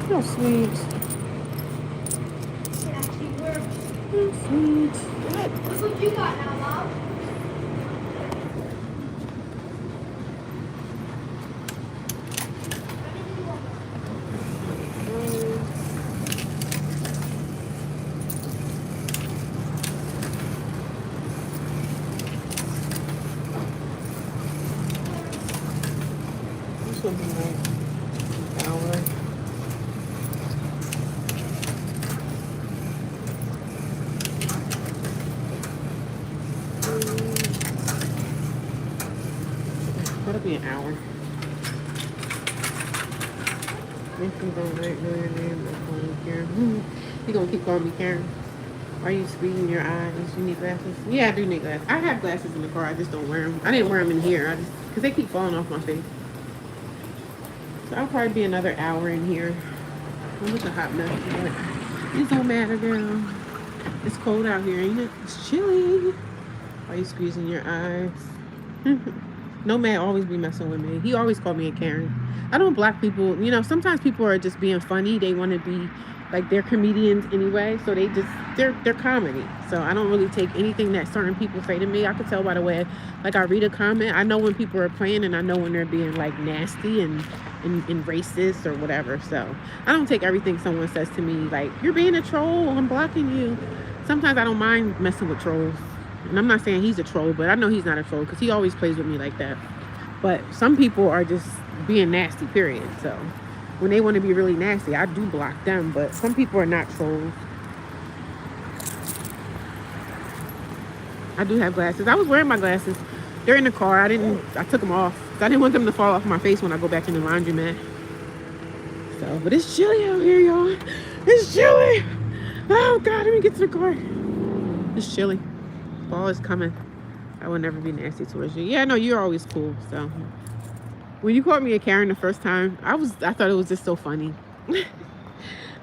How sweet. How sweet. Look what you got now, Mom. This will be nice. Hour. That'll be an hour. Make them don't right know your name. I'm calling you Karen. You gonna keep calling me Karen? Are you squeezing your eyes? You need glasses? Yeah, I do need glasses. I have glasses in the car. I just don't wear them. I didn't wear them in here. I just because they keep falling off my face. So I'll probably be another hour in here. I'm with a hot mess, but it don't matter, girl. It's cold out here, ain't it? It's chilly. Are you squeezing your eyes? Nomad always be messing with me. He always called me a Karen. I don't block people. You know, sometimes people are just being funny. They want to be like they're comedians anyway, so they're comedy. So I don't really take anything that certain people say to me. I could tell by the way, like I read a comment. I know when people are playing, and I know when they're being like nasty and racist or whatever. So I don't take everything someone says to me like you're being a troll. I'm blocking you. Sometimes I don't mind messing with trolls. And I'm not saying he's a troll, but I know he's not a troll because he always plays with me like that. But some people are just being nasty, period. So when they want to be really nasty, I do block them. But some people are not trolls. I do have glasses. I was wearing my glasses. They're in the car. I took them off. I didn't want them to fall off my face when I go back in the laundromat. So, but it's chilly out here, y'all. It's chilly. Oh, God, let me get to the car. It's chilly. Fall is coming. I will never be nasty towards you. Yeah, no, you're always cool. So when you called me a Karen the first time, I thought it was just so funny.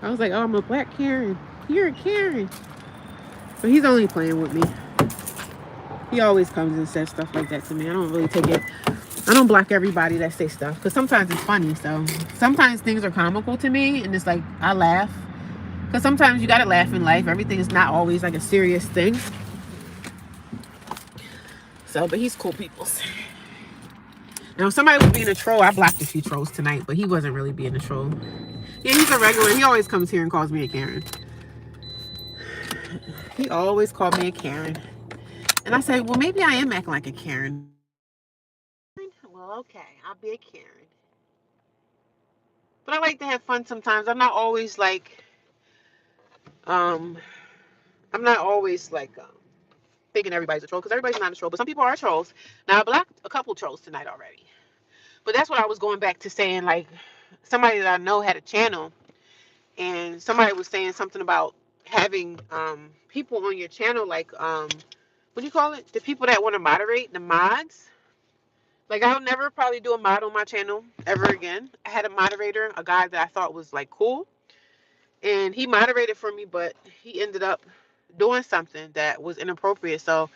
I was like, oh, I'm a black Karen. You're a Karen. But he's only playing with me. He always comes and says stuff like that to me. I don't really take it. I don't block everybody that say stuff because sometimes it's funny. So sometimes things are comical to me and it's like I laugh. Because sometimes you got to laugh in life. Everything is not always like a serious thing. So, but he's cool people. Now, if somebody was being a troll, I blocked a few trolls tonight, but he wasn't really being a troll. Yeah, he's a regular. He always comes here and calls me a Karen. He always called me a Karen. And I say, well, maybe I am acting like a Karen. Well, okay, I'll be a Karen. But I like to have fun sometimes. I'm not always like, I'm not always like, thinking everybody's a troll because everybody's not a troll, but some people are trolls. Now I blocked a couple trolls tonight already, but that's what I was going back to saying. Like somebody that I know had a channel, and somebody was saying something about having people on your channel, like what do you call it? The people that want to moderate, the mods. Like I'll never probably do a mod on my channel ever again. I had a moderator, a guy that I thought was like cool, and he moderated for me, but he ended up doing something that was inappropriate. So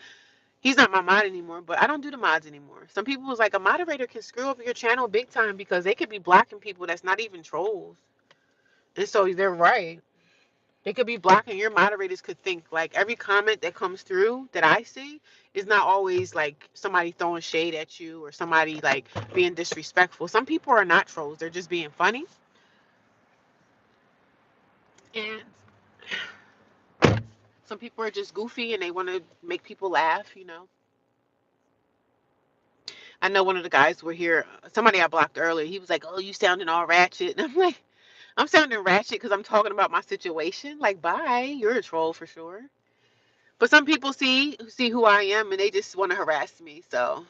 He's not my mod anymore, but I don't do the mods anymore. Some people was like, a moderator can screw up your channel big time because they could be blocking people that's not even trolls. And so they're right. They could be blocking. Your moderators could think like every comment that comes through that I see is not always like somebody throwing shade at you or somebody like being disrespectful. Some people are not trolls. They're just being funny. And some people are just goofy and they want to make people laugh, you know. I know one of the guys were here, somebody I blocked earlier, he was like, oh, you sounding all ratchet. And I'm like, I'm sounding ratchet because I'm talking about my situation. Like, bye, you're a troll for sure. But some people see who I am and they just want to harass me. So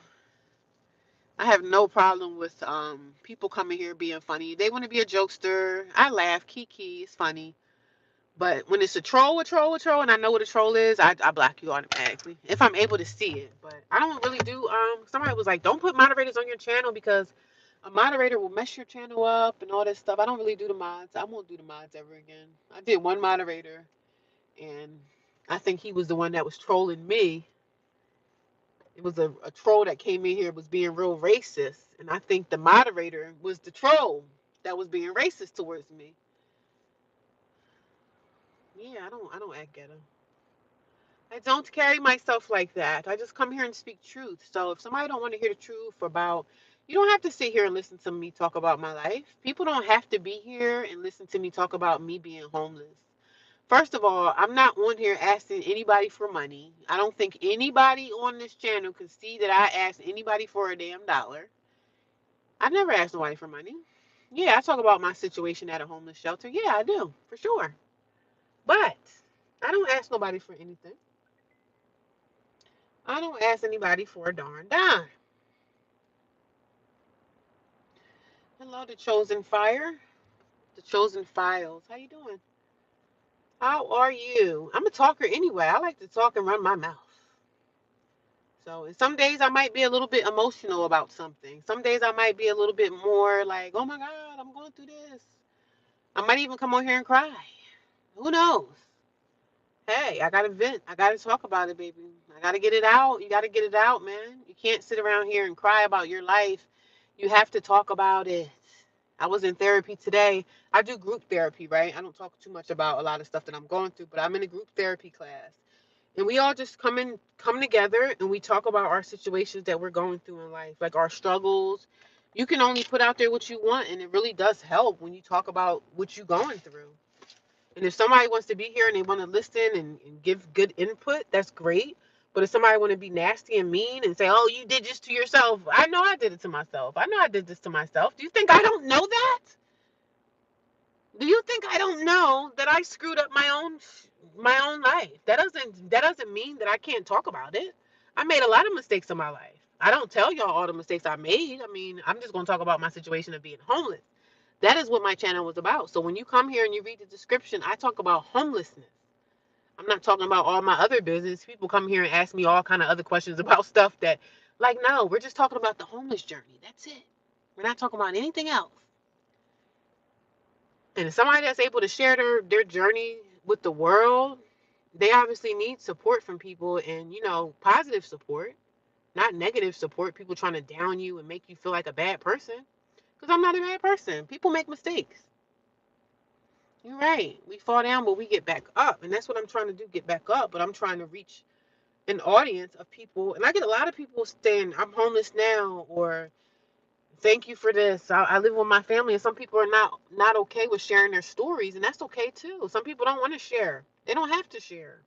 I have no problem with people coming here being funny. They want to be a jokester. I laugh. Kiki is funny. But when it's a troll, and I know what a troll is, I block you automatically if I'm able to see it. But I don't really do. Somebody was like, don't put moderators on your channel because a moderator will mess your channel up and all that stuff. I don't really do the mods. I won't do the mods ever again. I did one moderator, and I think he was the one that was trolling me. It was a troll that came in here was being real racist, and I think the moderator was the troll that was being racist towards me. Yeah, I don't act ghetto. I don't carry myself like that. I just come here and speak truth. So if somebody don't want to hear the truth about, you don't have to sit here and listen to me talk about my life. People don't have to be here and listen to me talk about me being homeless. First of all, I'm not on here asking anybody for money. I don't think anybody on this channel can see that I asked anybody for a damn dollar. I never asked nobody for money. Yeah, I talk about my situation at a homeless shelter. Yeah, I do, for sure. But I don't ask nobody for anything. I don't ask anybody for a darn dime. Hello, the chosen fire, the chosen files. How you doing? How are you? I'm a talker anyway. I like to talk and run my mouth. So, and some days I might be a little bit emotional about something. Some days I might be a little bit more like, oh my God, I'm going through this. I might even come on here and cry. Who knows? Hey, I gotta vent. I gotta talk about it, baby. I gotta get it out. You gotta get it out, man. You can't sit around here and cry about your life. You have to talk about it. I was in therapy today. I do group therapy, right? I don't talk too much about a lot of stuff that I'm going through, but I'm in a group therapy class. And we all just come together and we talk about our situations that we're going through in life, like our struggles. You can only put out there what you want, and it really does help when you talk about what you're going through. And if somebody wants to be here and they want to listen and give good input, that's great. But if somebody want to be nasty and mean and say, "Oh, you did this to yourself," I know I did it to myself. I know I did this to myself. Do you think I don't know that? Do you think I don't know that I screwed up my own life? That doesn't mean that I can't talk about it. I made a lot of mistakes in my life. I don't tell y'all all the mistakes I made. I mean, I'm just going to talk about my situation of being homeless. That is what my channel was about. So when you come here and you read the description, I talk about homelessness. I'm not talking about all my other business. People come here and ask me all kind of other questions about stuff that, like, no, we're just talking about the homeless journey. That's it. We're not talking about anything else. And somebody that's able to share their journey with the world, they obviously need support from people and, positive support, not negative support, people trying to down you and make you feel like a bad person. Because I'm not a bad person. People make mistakes. You're right. We fall down, but we get back up. And that's what I'm trying to do, get back up. But I'm trying to reach an audience of people. And I get a lot of people saying, I'm homeless now, or thank you for this. I live with my family. And some people are not okay with sharing their stories. And that's okay, too. Some people don't want to share. They don't have to share.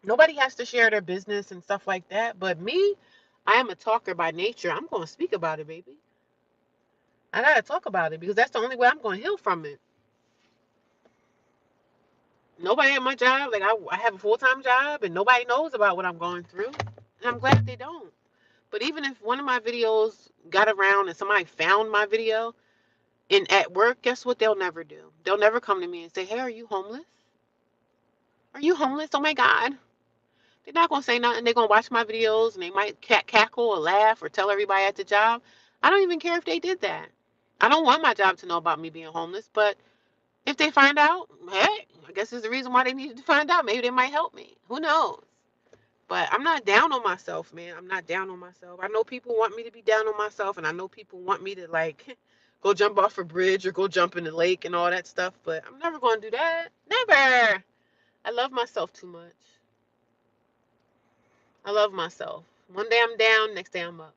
Nobody has to share their business and stuff like that. But me, I am a talker by nature. I'm going to speak about it, baby. I got to talk about it because that's the only way I'm going to heal from it. Nobody at my job, like I have a full-time job and nobody knows about what I'm going through. And I'm glad they don't. But even if one of my videos got around and somebody found my video and at work, guess what they'll never do? They'll never come to me and say, hey, are you homeless? Are you homeless? Oh my God. They're not going to say nothing. They're going to watch my videos and they might cackle or laugh or tell everybody at the job. I don't even care if they did that. I don't want my job to know about me being homeless, but if they find out, hey, I guess there's a reason why they needed to find out. Maybe they might help me. Who knows? But I'm not down on myself, man. I'm not down on myself. I know people want me to be down on myself, and I know people want me to like go jump off a bridge or go jump in the lake and all that stuff, but I'm never going to do that. Never. I love myself too much. I love myself. One day I'm down, next day I'm up.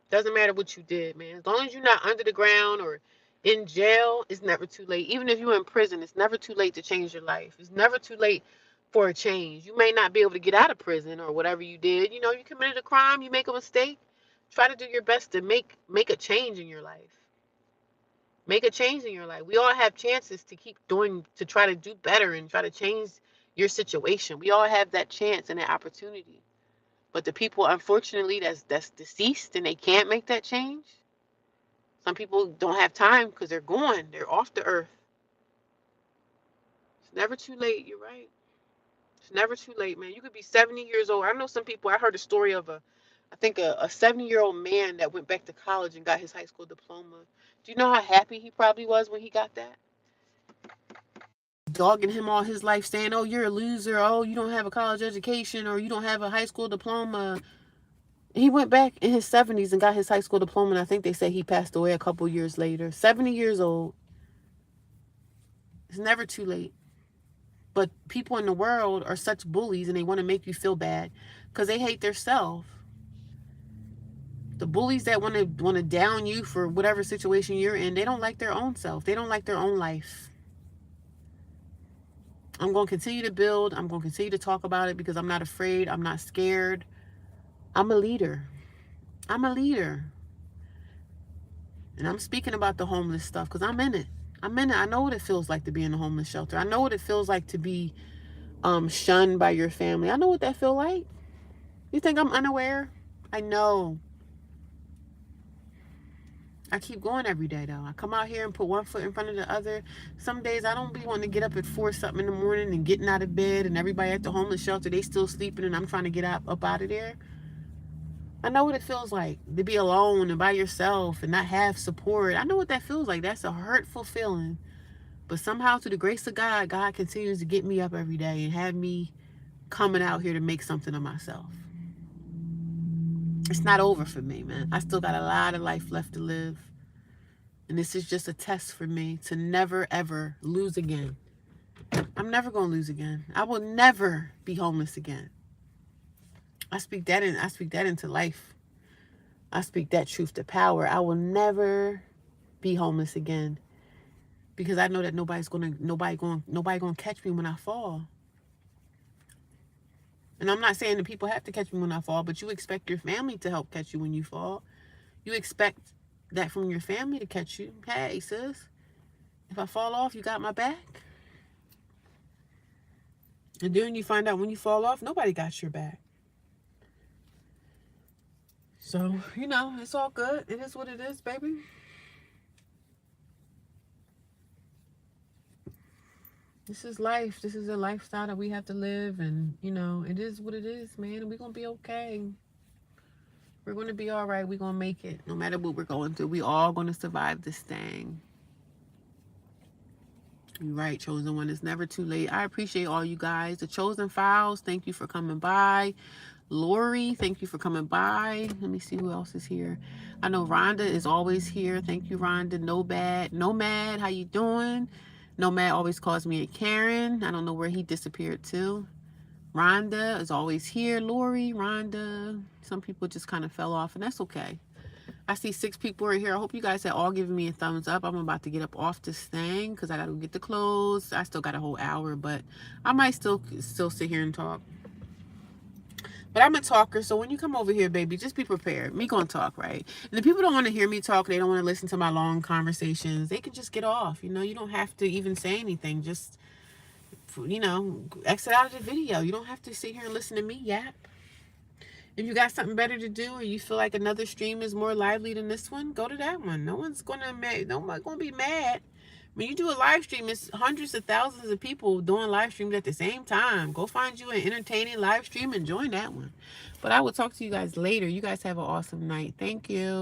Doesn't matter what you did, man. As long as you're not under the ground or in jail, it's never too late. Even if you're in prison, it's never too late to change your life. It's never too late for a change. You may not be able to get out of prison or whatever you did. You know, you committed a crime, you make a mistake. Try to do your best to make a change in your life. Make a change in your life. We all have chances to keep doing, to try to do better and try to change your situation. We all have that chance and that opportunity. But the people, unfortunately, that's deceased and they can't make that change. Some people don't have time because they're gone. They're off the earth. It's never too late. You're right. It's never too late, man. You could be 70 years old. I know some people, I heard a story of a 70-year-old man that went back to college and got his high school diploma. Do you know how happy he probably was when he got that? Dogging him all his life saying, oh, you're a loser. Oh, you don't have a college education or you don't have a high school diploma. He went back in his 70s and got his high school diploma, and I think they say he passed away a couple years later. 70 years old. It's never too late. But people in the world are such bullies, and they want to make you feel bad because they hate their self. The bullies that want to down you for whatever situation you're in, they don't like their own self. They don't like their own life. I'm going to continue to build. I'm going to continue to talk about it because I'm not afraid. I'm not scared. I'm a leader. I'm a leader. And I'm speaking about the homeless stuff because I'm in it. I'm in it. I know what it feels like to be in a homeless shelter. I know what it feels like to be shunned by your family. I know what that feels like. You think I'm unaware? I know. I keep going every day, though. I come out here and put one foot in front of the other. Some days I don't be wanting to get up at 4 something in the morning and getting out of bed, and everybody at the homeless shelter, they still sleeping, and I'm trying to get up out of there. I know what it feels like to be alone and by yourself and not have support. I know what that feels like. That's a hurtful feeling. But somehow, through the grace of God, God continues to get me up every day and have me coming out here to make something of myself. It's not over for me, man. I still got a lot of life left to live. And this is just a test for me to never, ever lose again. I'm never going to lose again. I will never be homeless again. I speak that into life. I speak that truth to power. I will never be homeless again because I know that nobody gonna catch me when I fall. And I'm not saying that people have to catch me when I fall, but you expect your family to help catch you when you fall. You expect that from your family to catch you. Hey, sis, if I fall off, you got my back. And then you find out when you fall off, nobody got your back. So, you know, it's all good. It is what it is, baby. This is life. This is a lifestyle that we have to live. And, you know, it is what it is, man. And we're going to be okay. We're going to be all right. We're going to make it. No matter what we're going through, we all going to survive this thing. You're right, Chosen One. It's never too late. I appreciate all you guys. The Chosen Files, thank you for coming by. Lori, thank you for coming by. Let me see who else is here. I know Rhonda is always here. Thank you, Rhonda. Nomad, how you doing? Nomad always calls me a Karen. I don't know where he disappeared to. Rhonda is always here. Lori, Rhonda. Some people just kind of fell off, and that's okay. I see 6 people are here. I hope you guys have all given me a thumbs up. I'm about to get up off this thing because I got to get the clothes. I still got a whole hour, but I might still sit here and talk. But I'm a talker, so when you come over here, baby, just be prepared. Me gonna talk, right? And if people don't want to hear me talk, they don't want to listen to my long conversations, they can just get off. You know, you don't have to even say anything. Just, you know, exit out of the video. You don't have to sit here and listen to me yap. If you got something better to do or you feel like another stream is more lively than this one, go to that one. Nobody's gonna be mad. When you do a live stream, it's hundreds of thousands of people doing live streams at the same time. Go find you an entertaining live stream and join that one. But I will talk to you guys later. You guys have an awesome night. Thank you.